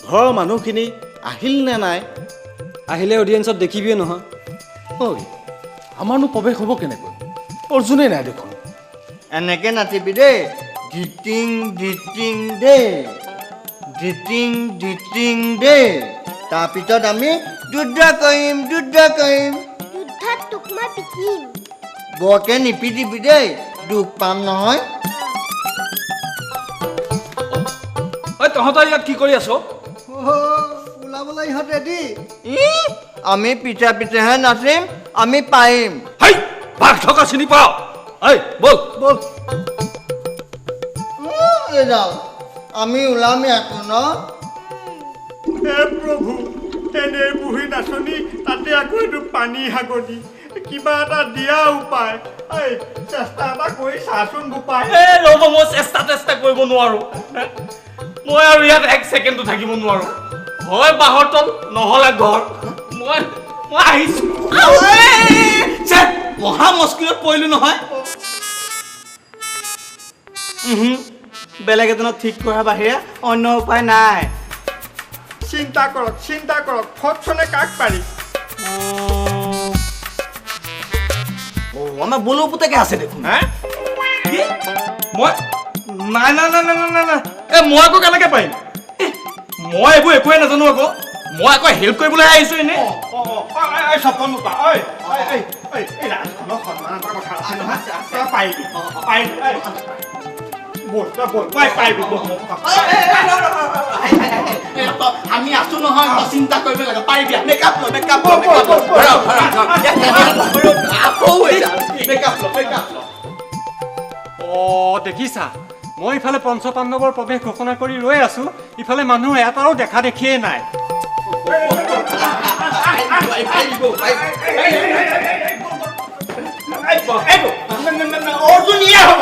ঘৰৰ মানুহখিনি আহিল নে নাই আহিলে অডিয়েঞ্চত দেখিবিয়ে নহয় ঐ আমাৰনো প্ৰৱেশ হ'ব কেনেকৈ অৰ্জুনেই নাই দেখোন এনেকে নাচিবি দেই ডিটিং ডিটিং দে ডিটিং দে তাৰপিছত আমি যুদ্ধ কৰিম যুদ্ধত তোক মই পিটিম বৰকে নিপিটিবি দেই দুখ পাম নহয় তহঁতৰ ইয়াত কি কৰি আছ ওলাবলৈ ইহঁত ৰেডি আমি পিঠা পিঠাহে নাচিম আমি পাৰিম ভাগ থকা চিনি পাওঁ বল বল আমি ওলামি আকৌ ন হে প্ৰভু এনে বুঢ়ী নাচনি তাতে আকৌ এইটো পানী হাগনি কিবা এটা দিয়া উপায় চেষ্টা এটা কৰি চাচোন বোপাই ৰ'ব মই চেষ্টা কৰিব নোৱাৰো মই আৰু ইয়াত 1 ছেকেণ্ডো থাকিব নোৱাৰো হয় বাঁহৰ তল নহ'লে ঘৰ মই আহিছো মহা মুস্কিলত পৰিলো নহয় বেলেগ এজনক ঠিক কৰাৰ বাহিৰে অন্য উপায় নাই চিন্তা কৰক ফটছনে কাক পাৰি আমাৰ বলো পুতেকে আছে দেখোন মই নাই মই আকৌ কেনেকে পাৰিম মই এইবোৰ একোৱে নাজানো আকৌ মই আকৌ হেল্প কৰিবলৈ আহিছো এনেই সপন বোপা এই ৰাজখনক সন্মান এটা কথা আছে নহয় তই পাৰিবি আমি আছো নহয় চিন্তা কৰিব লাগে পাৰিবি দেখিছা মই ইফালে পঞ্চপাণ্ডৱৰ প্ৰৱেশ ঘোষণা কৰি ৰৈ আছো ইফালে মানুহ এটাও দেখা দেখিয়ে নাই অৰ্জুনীয়ে হ'ব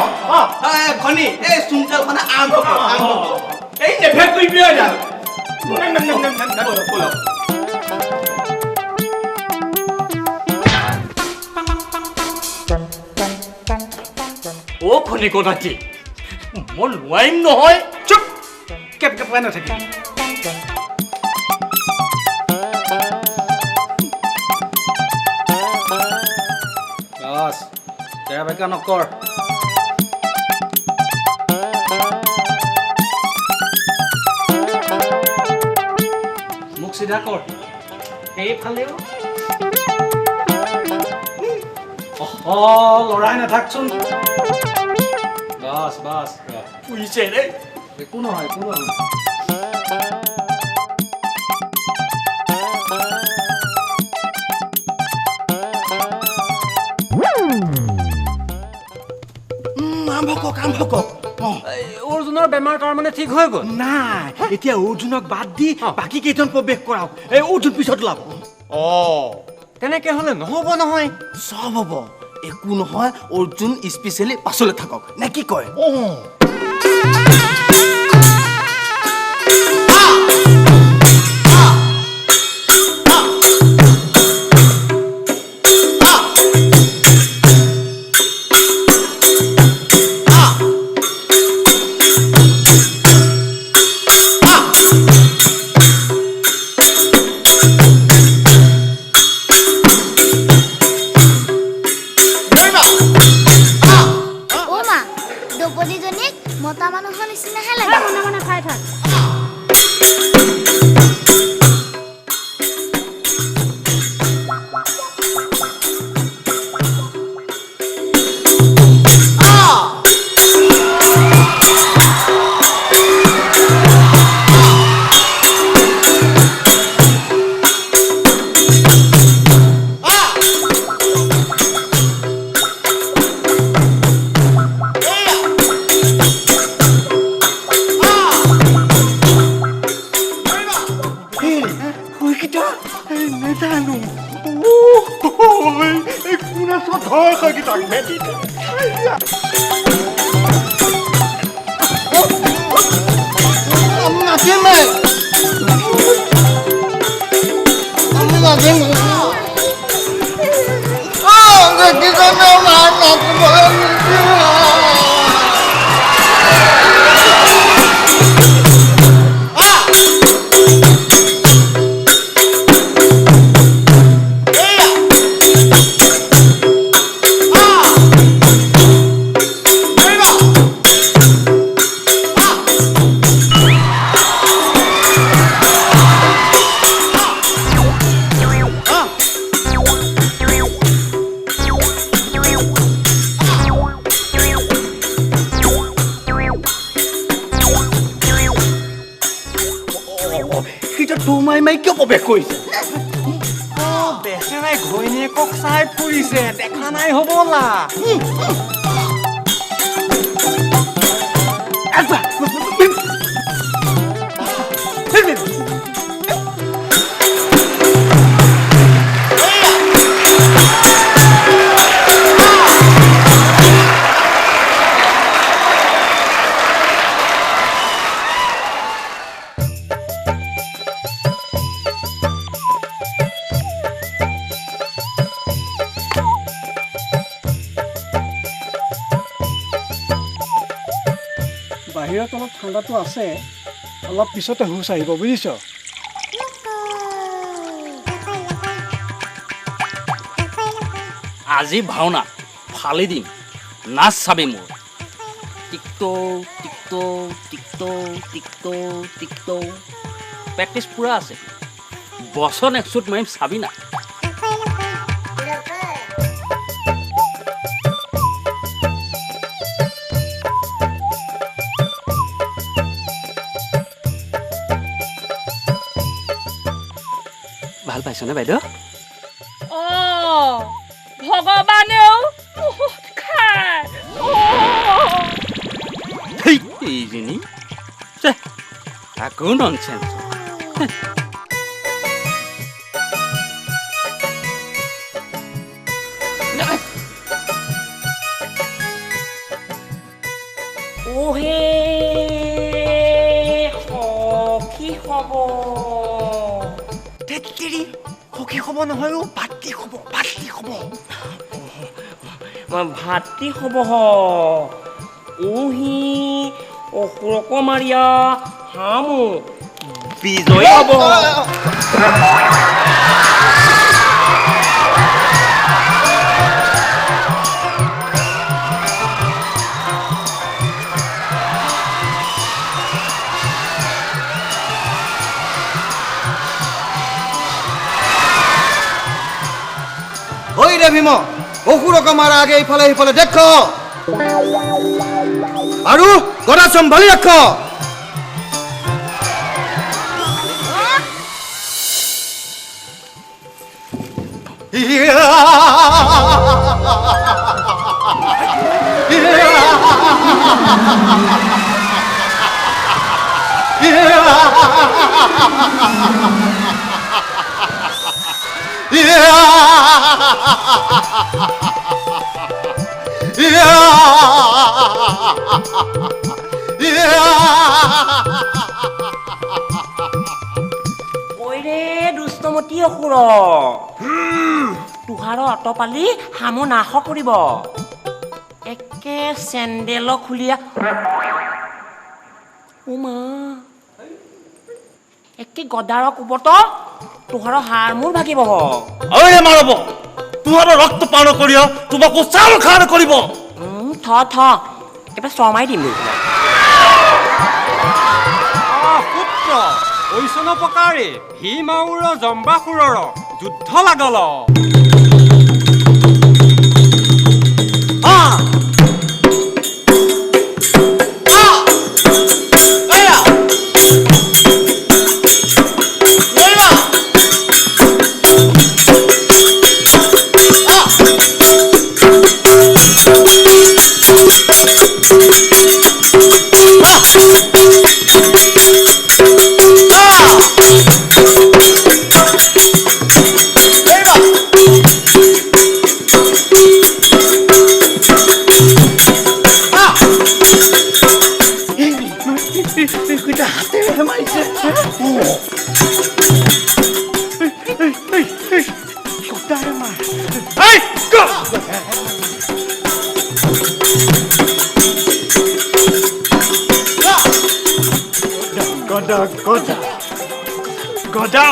ভনী এই চুংচালখনে আৰম্ভ এই নেভে কৰিবি খনিক নাতি মই নোৱাৰিম নহয় চুপ কেপ পাই নাথাকিম বাছ তেৰা বেকা নকৰ মোক চিধা কৰ এইফালেও লৰাই নাথাকচোন বাছ বুজিছে দেই একো নহয় আৰম্ভ কক অৰ্জুনৰ বেমাৰ তাৰমানে ঠিক হৈ গ'ল নাই এতিয়া অৰ্জুনক বাদ দি বাকী কেইজন প্ৰৱেশ কৰাওক এই অৰ্জুন পিছত ওলাব তেনেকে হ'লে নহ'ব নহয় চব হ'ব একো নহয় অৰ্জুন স্পেচিয়েলি পাছলৈ থাকক নে কি কয় মতা মানুহৰ নিচিনাহে লাগে মনে মনে খাই থাক বেচেৰাই ঘৈণীয়েকক চাই ফুৰিছে দেখা নাই হ'বলা বাহিৰত অলপ ঠাণ্ডাটো আছে অলপ পিছতে হুচ আহিব বুজিছ আজি ভাওনা ফালি দিম নাচ চাবি মোৰ টিকটো টিকটো টিকটো টিকটো টিকটো প্ৰেক্টিছ পূৰা আছে বচন একচুট মাৰিম চাবি না ভাল পাইছনে বাইদেউ ভগৱানেও খায় এইজনী আকৌ ননচেন্স কি হ'ব সখী হ'ব নহয় ভাতৃ হ'ব ভাতৃ হ'ব ভাতৃ হ'ব উহি অসুৰক মাৰিয়া হামু বিজয় হ'ব হৈ দে ভীম অসুৰক মাৰা আগে ইফালে সিফালে দেখ আৰু গদা চম্ভালি ৰাখ ঐ ৰে দুষ্টমতী অসুৰ তোহাৰ অটপালি হামো নাশ কৰিব একে চেণ্ডেল খুলিয়া মা একে গদাৰ কোবত তোহাৰ হাৰ মূৰ ভাগিব ঐ মাৰব তোমাৰ ৰক্ত পান কৰিয় তোমাকো চাউল খান কৰিব থ একেবাৰে চমাই দিম পুত্ৰ ঐচন প্ৰকাৰে ভীমাউৰ জম্বাসুৰৰ যুদ্ধ লাগল গদা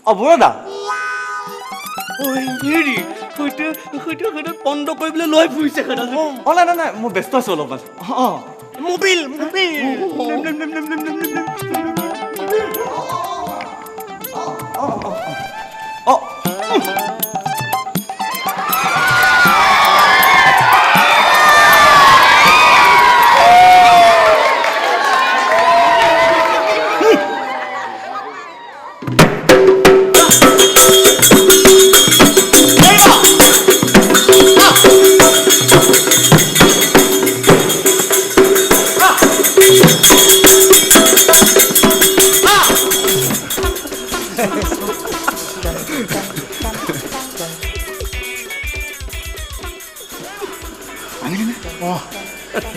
অবৰদা পন্দ কৰিবলৈ লৈ ফুৰিছে নাই মই ব্যস্ত আছো অলপমান মোবিল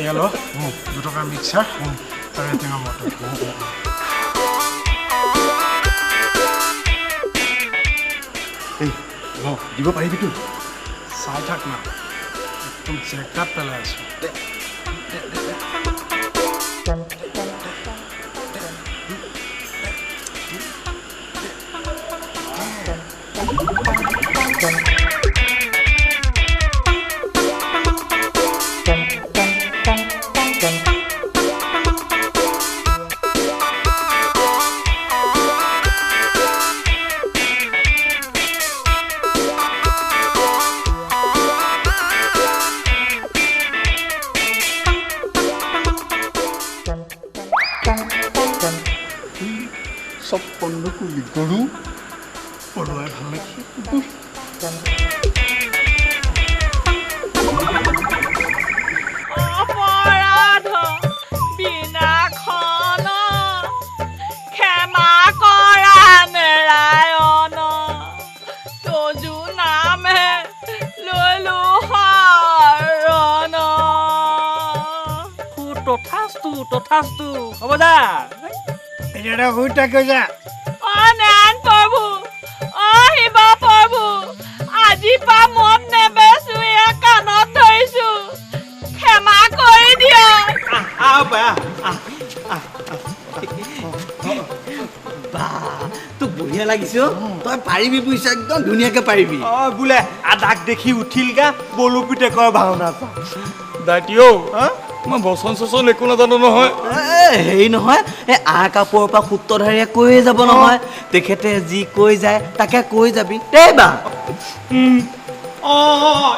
এলো 2 টকা মিক্সাৰ তাৰে টেঙা মটৰ এই দিব পাৰিবি তো চাই থাক না একদম চেকআপ পেলাই আছো সব পণ্য কুলি গরু পড়ুয়ায় ভাল লাগছে অপরাধ বিনাখন ক্ষমা কৰা নাৰায়ণ তজু নামে ললো শৰণ তথাস্তু হ'ব দা এটা হুইটা কইজা অ নান প্ৰভু অ শিৱ প্ৰভু আজি পা মন নেবেছো এয়া কাণত ধৰিছো ক্ষমা কৰি দিয়ক বা তোক বঢ়িয়া হাঁহিহে লাগিছে তই পাৰিবি বুজিছ একদম ধুনীয়াকে পাৰিবি বোলে আদাক দেখি উঠিল গা বলো পিতেকৰ ভাওনা দাইটিও মই বচন চচন একো নাজানো নহয় হেৰি নহয় এই আৰ কাপোৰৰ পৰা সূত্ৰধাৰীয়ে কৈয়ে যাব নহয় তেখেতে যি কৈ যায় তাকে কৈ যাবি দেই বা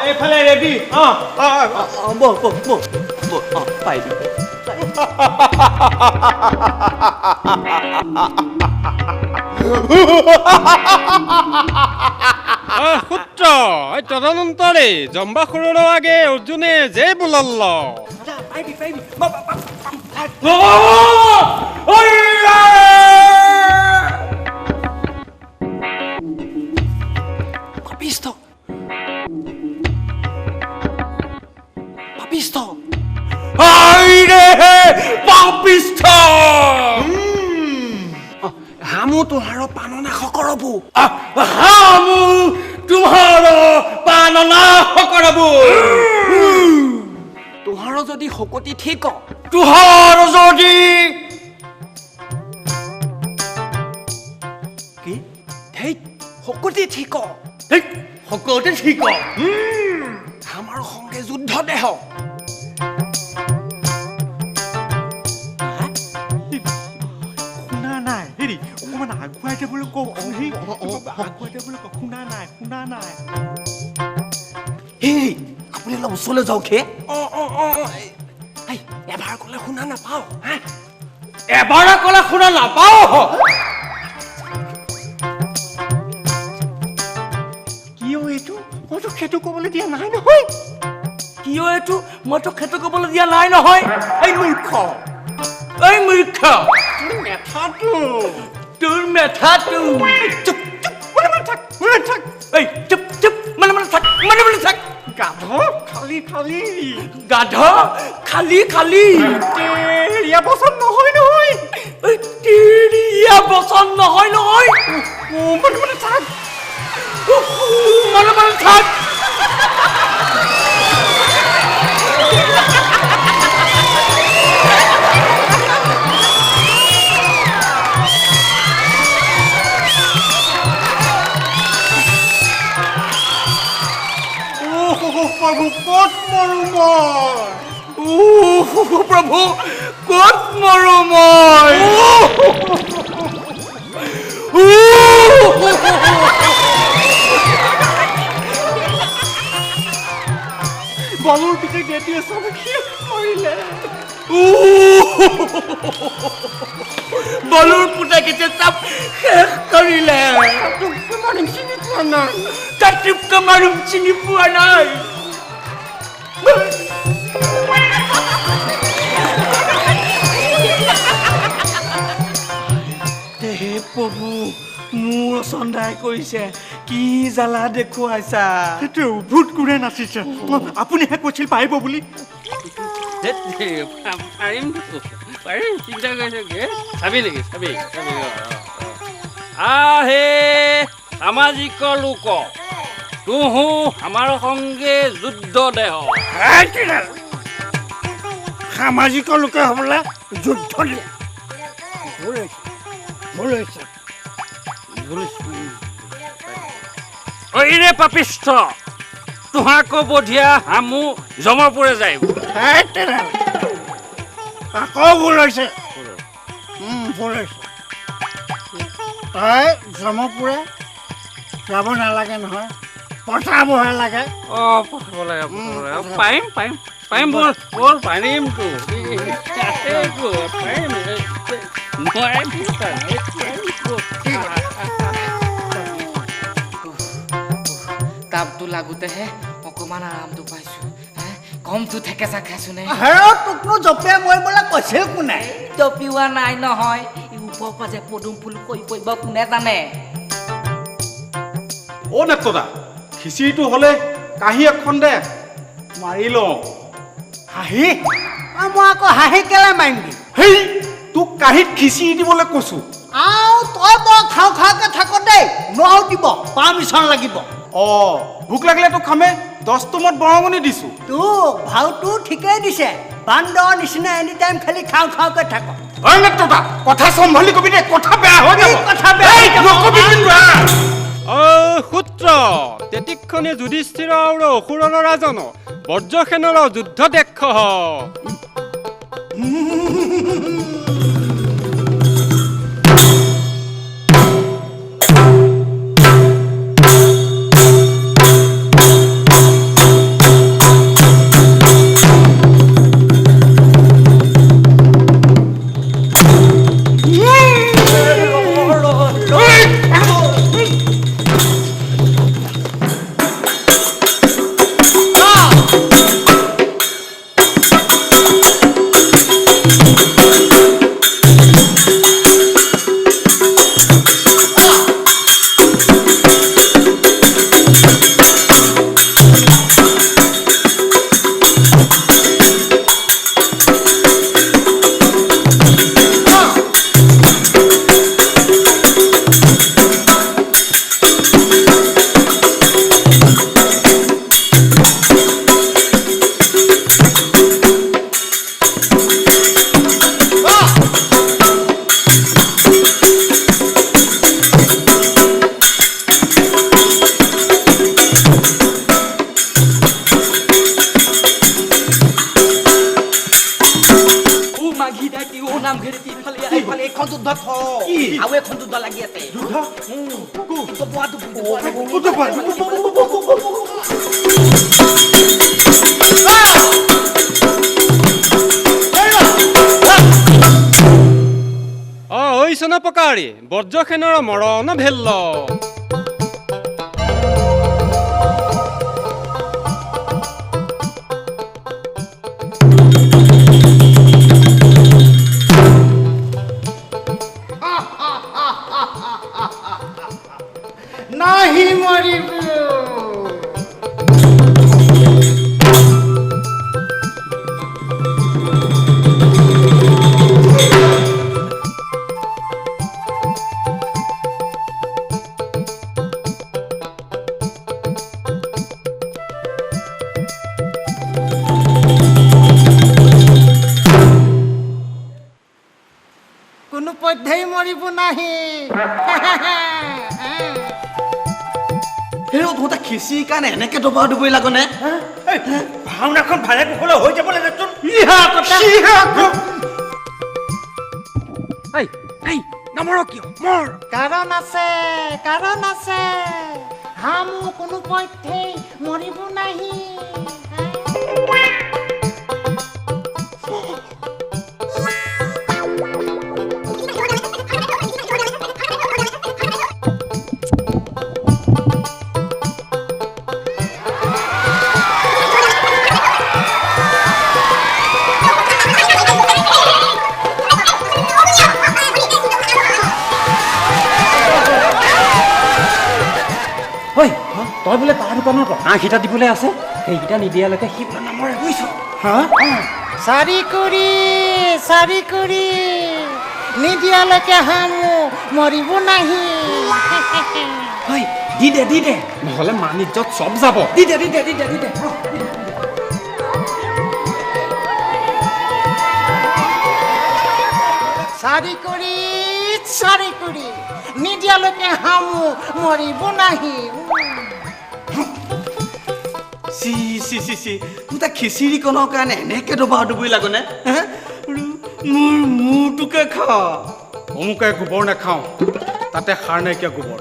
এইফালে ৰেডি পাৰিবি সূত্র এই তদনন্তরে জম্বাসুরের আগে অর্জুনে যে বলল পাপিষ্ট পাপিষ্ট পাপিষ্ট হামু তোহার পাননা সকরবু হামু তোমার পাননা সকরবু তোহার যদি শকতি ঠিক তুহার যদি কি ধেই শকতি ঠিক সকতে ঠিক আমার সঙ্গে যুদ্ধ দেহ শুনা নাই হেৰি অকণমান আগুৱাই যাবলৈ কওঁ আগুৱাই যাবলৈ কওঁ শুনা নাই হেই আপুনি অলপ ওচৰলৈ যাওক হে এবাৰ ক'লে শুনা নাপাওঁ এবাৰ ক'লে শুনা নাপাওঁ কিয় এইটো মইতো সেইটো ক'বলৈ দিয়া নাই নহয় কিয় এইটো মইতো সেইটো ক'বলৈ দিয়া নাই নহয় এই মূৰ্খ তোৰ মেথাটো চুপ থাক গাধ খালি গাধ খালি তেৰিয়া বচন নহয় তেৰিয়া বচন নহয় মনে থাক মনে থাক প্ৰভু ক'ত মৰো মই প্ৰভু ক'ত মৰো মই বলৰ পিছে ডেটি চব শেষ কৰিলে বলৰ পুতেকে চব শেষ কৰিলে তাতোকে মাৰিম চিনি পোৱা নাই হে প্ৰভু মোৰ চন্দাই কৰিছে কি জ্বালা দেখুৱাইছা সেইটো ভূত কোনে নাচিছে আপুনিহে কৈছিল পাৰিব বুলি পাৰিম চিন্তা কৰিছে চাবি নেকি চাবি আহে সামাজিক লোক তুহু আমাৰ সঙ্গে যুদ্ধ দেহ সামাজিক লোকে হ'বলে যুদ্ধ দিয়ে ঐৰে পাপিষ্ঠ তোহাকো বধিয়া হামু জমপুৰে যায় আকৌ ভুল হৈছে তই জমপুৰে যাব নালাগে নহয় পঠাবহে লাগে পঠাব লাগে পাৰিম বৰ পাৰিমতো তাপটো লাগোতেহে অকণমান আৰামটো পাইছো কমটো থেকেচা খাইছো নে তোকনো জপিয়াই মৰিবলৈ কৈছিল কোনে জপিওৱা নাই নহয় ওপৰৰ পৰা যে পদুম ফুল কৈ পৰিব কোনে জানে অ' নেত্ৰদা খিচিৰিটো হ'লে কাঁহী এখন দে মাৰি লওঁ হাঁহি মই আকৌ হাঁহি কেলে মাৰিম দি হেই তোক কাঁহীত খিচিৰি দিবলৈ কৈছো তই বৰ খাওঁকে থাক দেই নোৱাৰো দিব পাৰ্মিশ্যন লাগিব ভোক লাগিলে তোক খামে 10 টোমত বৰঙণি দিছো তোক ভাওটো ঠিকেই দিছে বান্দৰ নিচিনা এনি টাইম খালি খাওঁ খাওঁকৈ থাক ঐ নেত্ৰতা কথা চম্ভালি কবি দে কথা বেয়া হৈ যাব কথা বেয়া হৈ যাব। নকবি কিন্তু সূত্ৰ তেতিক্ষণে যুধিষ্ঠিৰ আৰু অসুৰৰ ৰাজন বজ্ৰসেনৰ যুদ্ধ দেখ পকাৰী বজ্ৰসেনৰ মৰণ ভেল্ল নাহি মৰিব কোনো পধ্যেই মৰিব নাহি হেৰৌ তহঁতে খিচিৰিৰ কাৰণে এনেকে দবাই দিবই লাগনে ভাওনাখন ভালে কুশলে হৈ যাব লাগেচোন নমৰ কিয় মৰ কাৰণ আছে হামু কোনো পধ্যেই মৰিব নাহি তই বোলে তাৰ দোকানৰ পৰা হাঁহকেইটা দিবলৈ আছে সেইকেইটা নিদিয়ালৈকে সি বোলে নমৰে বুজিছ চাৰি কৰি নিদিয়ালৈকে হামু মৰিব নাহি দি দে নহ'লে মান ইজ্জত চব যাব দি দে চাৰি কৰি নিদিয়ালৈকে হামু মৰিব নাহি তহঁতে খিচিৰিকণৰ কাৰণে এনেকে দবাই দিবই লাগনে মোৰ মূৰটোকে খা অমুকে গোবৰ নাখাওঁ তাতে সাৰ নাইকিয়া গোবৰ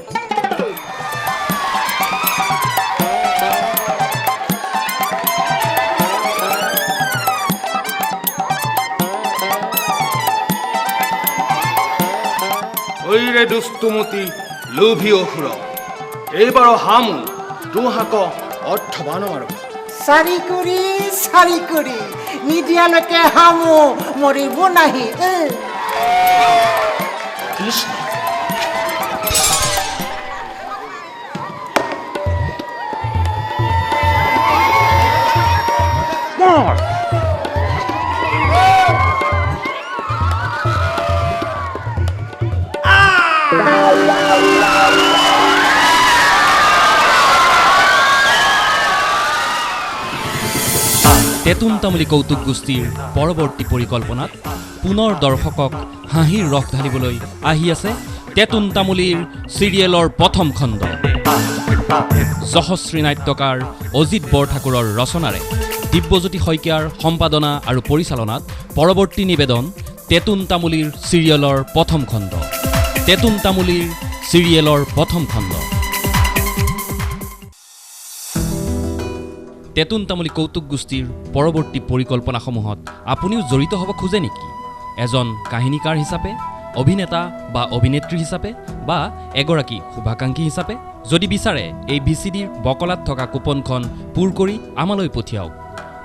ঐৰে দুষ্টুমতি লোভী অসুৰ এইবাৰ হামু দুহাক অৰ্থবান আৰু চাৰি কৰি নিদিয়ালৈকে হামু মৰিব নাহি কৃষ্ণ তেতুন তামুলী কৌতুক গোষ্ঠীৰ পৰৱৰ্তী পৰিকল্পনাত পুনৰ দৰ্শকক হাঁহিৰ ৰস ঢালিবলৈ আহি আছে তেতুন তামুলীৰ চিৰিয়েলৰ প্ৰথম খণ্ড। যশস্বী নাট্যকাৰ অজিত বৰঠাকুৰৰ ৰচনাৰে দিব্যজ্যোতি শইকীয়াৰ সম্পাদনা আৰু পৰিচালনাত পৰৱৰ্তী নিবেদন তেতুন তামুলীৰ চিৰিয়েলৰ প্ৰথম খণ্ড। তেতুন তামুলীৰ চিৰিয়েলৰ প্ৰথম খণ্ড। তেতুন তামুলী কৌতুক গোষ্ঠীৰ পৰৱৰ্তী পৰিকল্পনাসমূহত আপুনিও জড়িত হ'ব খোজে নেকি? এজন কাহিনীকাৰ হিচাপে, অভিনেতা বা অভিনেত্ৰী হিচাপে বা এগৰাকী শুভাকাংক্ষী হিচাপে? যদি বিচাৰে এই VCDৰ বকলাত থকা কুপনখন পূৰ কৰি আমালৈ পঠিয়াওক।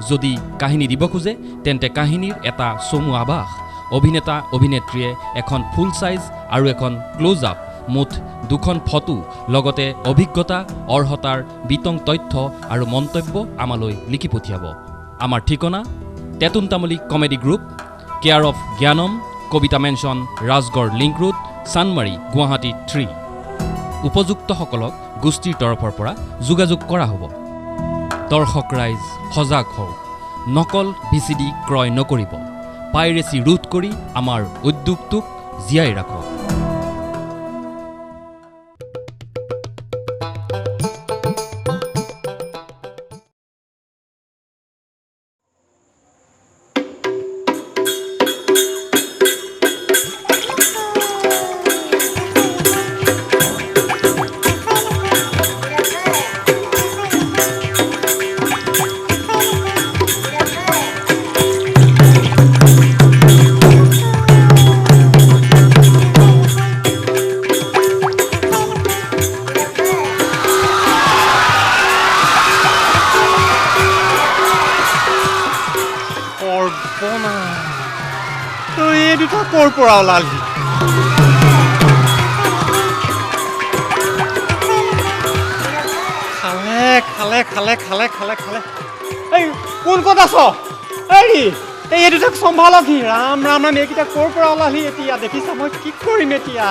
যদি কাহিনী দিব খোজে তেন্তে কাহিনীৰ এটা চমু আভাস, অভিনেতা অভিনেত্ৰীয়ে এখন ফুল চাইজ আৰু এখন ক্লোজ আপ, মুঠ 2খন ফটো, লগতে অভিজ্ঞতা, অৰ্হতাৰ বিতং তথ্য আৰু মন্তব্য আমালৈ লিখি পঠিয়াব। আমাৰ ঠিকনা Tetun Tamuli comedy group, care of Gyanam, Kabita mansion, Rajgarh link road, Chandmari, Guwahati 3। উপযুক্তসকলক গোষ্ঠীৰ তৰফৰ পৰা যোগাযোগ কৰা হ'ব। দৰ্শক ৰাইজ সজাগ হওক, নকল VCD ক্ৰয় নকৰিব, পাইৰেচি ৰোধ কৰি আমাৰ উদ্যোগটোক জীয়াই ৰাখক। এই দুটা ক'ৰ পৰা ওলালি? খালে খালে খালে খালে খালে খালে এই কোন ক'ত আছ? এই দুটাক চম্ভালকহি। ৰাম ৰাম ৰাম, এইকেইটা ক'ৰ পৰা ওলালি এতিয়া? দেখিছা মই কি কৰিম এতিয়া?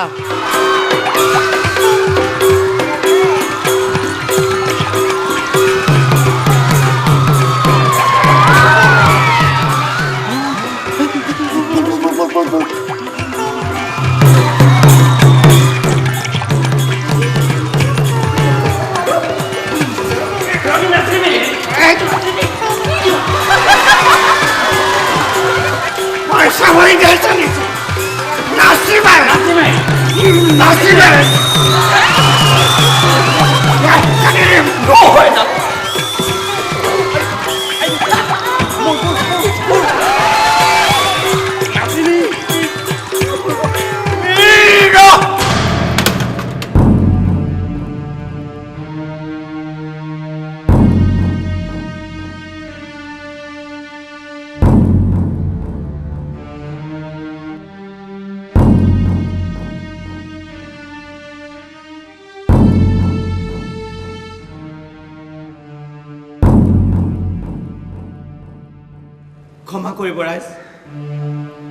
ক্ষমা কৰিব ৰাইজ,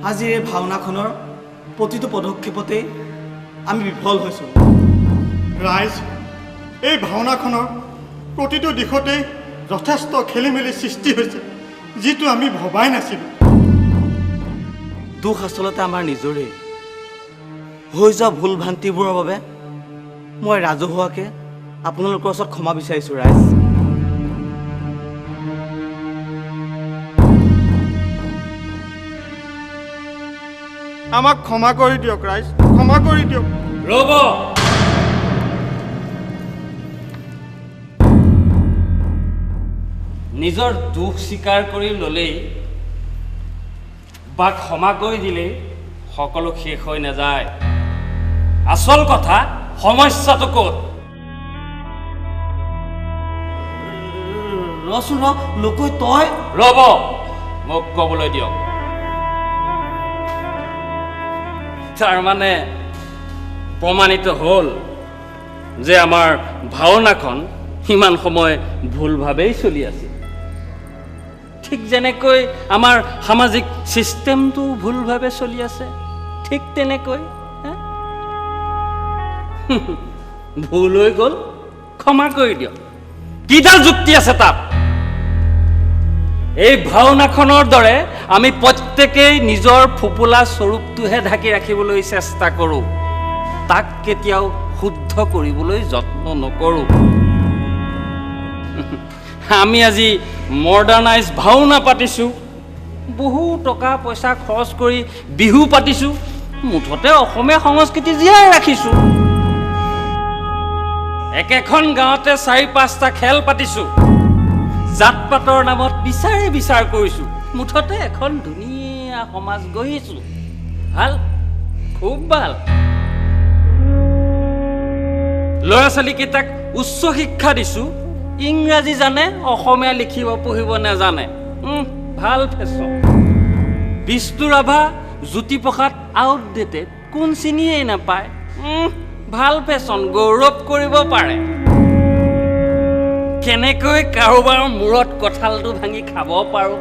আজিৰ এই ভাওনাখনৰ প্ৰতিটো পদক্ষেপতেই আমি বিফল হৈছোঁ। ৰাইজ, এই ভাওনাখনৰ প্ৰতিটো দিশতেই যথেষ্ট খেলি মেলি সৃষ্টি হৈছে, যিটো আমি ভবাই নাছিলোঁ। দুখ আচলতে আমাৰ নিজৰে। হৈ যোৱা ভুল ভ্ৰান্তিবোৰৰ বাবে মই ৰাজহুৱাকৈ আপোনালোকৰ ওচৰত ক্ষমা বিচাৰিছোঁ ৰাইজ। আমাক ক্ষমা কৰি দিয়ক ৰাইজ, ক্ষমা কৰি দিয়ক। ৰ'ব, নিজৰ দুখ স্বীকাৰ কৰি ল'লেই বা ক্ষমা কৰি দিলেই সকলো শেষ হৈ নাযায়। আচল কথা সমস্যাটো ক'ত? ৰচোন লোকৈ তই ৰ'ব, মোক ক'বলৈ দিয়ক। তাৰমানে প্ৰমাণিত হ'ল যে আমাৰ ভাওনাখন সিমান সময় ভুলভাৱেই চলি আছিল। ঠিক যেনেকৈ আমাৰ সামাজিক ছিষ্টেমটো ভুলভাৱে চলি আছে, ঠিক তেনেকৈ ভুল হৈ গ'ল, ক্ষমা কৰি দিয়ক। কিডাল যুক্তি আছে তাত? এই ভাওনাখনৰ দৰে আমি প্ৰত্যেকেই নিজৰ ফুপুলা স্বৰূপটোহে ঢাকি ৰাখিবলৈ চেষ্টা কৰোঁ, তাক কেতিয়াও শুদ্ধ কৰিবলৈ যত্ন নকৰোঁ। আমি আজি মডাৰ্ণাইজ ভাওনা পাতিছোঁ, বহু টকা পইচা খৰচ কৰি বিহু পাতিছোঁ, মুঠতে অসমীয়া সংস্কৃতি জীয়াই ৰাখিছোঁ। একেখন গাঁৱতে 4-5টা খেল পাতিছোঁ, জাত পাতৰ নামত বিচাৰ কৰিছোঁ, মুঠতে এখন ধুনীয়া সমাজ গঢ়িছোঁ। ভাল, খুব ভাল। ল'ৰা ছোৱালীকেইটাক উচ্চ শিক্ষা দিছোঁ, ইংৰাজী জানে, অসমীয়া লিখিব পঢ়িব নাজানে। ভাল ফেশ্বন। বিষ্ণু ৰাভা, জ্যোতিপ্ৰসাদ আউটডেটেড, কোন চিনিয়েই নাপায়। ভাল ফেশ্বন, গৌৰৱ কৰিব পাৰে। কেনেকৈ কাৰোবাৰ মূৰত কঁঠালটো ভাঙি খাব পাৰোঁ,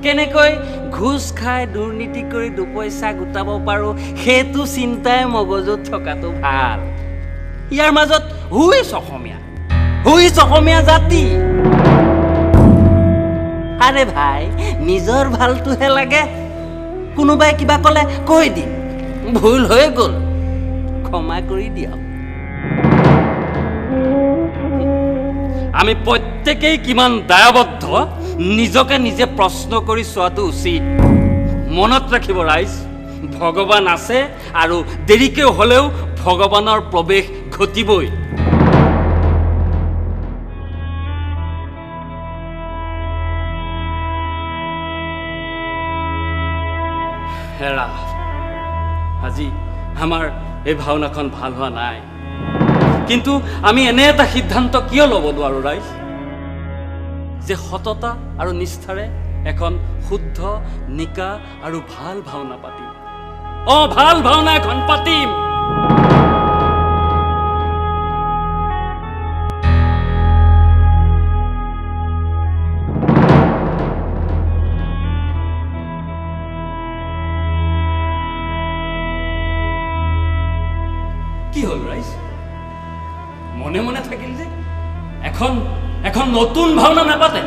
কেনেকৈ ঘোচ খাই দুৰ্নীতি কৰি দুপইচা গোটাব পাৰোঁ, সেইটো চিন্তাই মগজুত থকাটো ভাল। ইয়াৰ মাজত হুইচ অসমীয়া জাতি। আৰে ভাই, নিজৰ ভালটোহে লাগে। কোনোবাই কিবা ক'লে কৈ দিম, ভুল হৈ গ'ল, ক্ষমা কৰি দিয়ক। আমি প্ৰত্যেকেই কিমান দায়বদ্ধ, নিজকে নিজে প্ৰশ্ন কৰি চোৱাটো উচিত। মনত ৰাখিব ৰাইজ, ভগৱান আছে আৰু দেৰিকৈ হ'লেও ভগৱানৰ প্ৰৱেশ ঘটিবই। হেৰা, আজি আমাৰ এই ভাওনাখন ভাল হোৱা নাই, কিন্তু আমি এনে এটা সিদ্ধান্ত কিয় ল'ব নোৱাৰোঁ ৰাইজ, যে সততা আৰু নিষ্ঠাৰে এখন শুদ্ধ, নিকা আৰু ভাল ভাওনা পাতিম। ভাল ভাওনা এখন পাতিম। কি হ'ল ৰাইজ, মনে মনে থাকিল যে? এখন নতুন ভাওনা নাপাতে?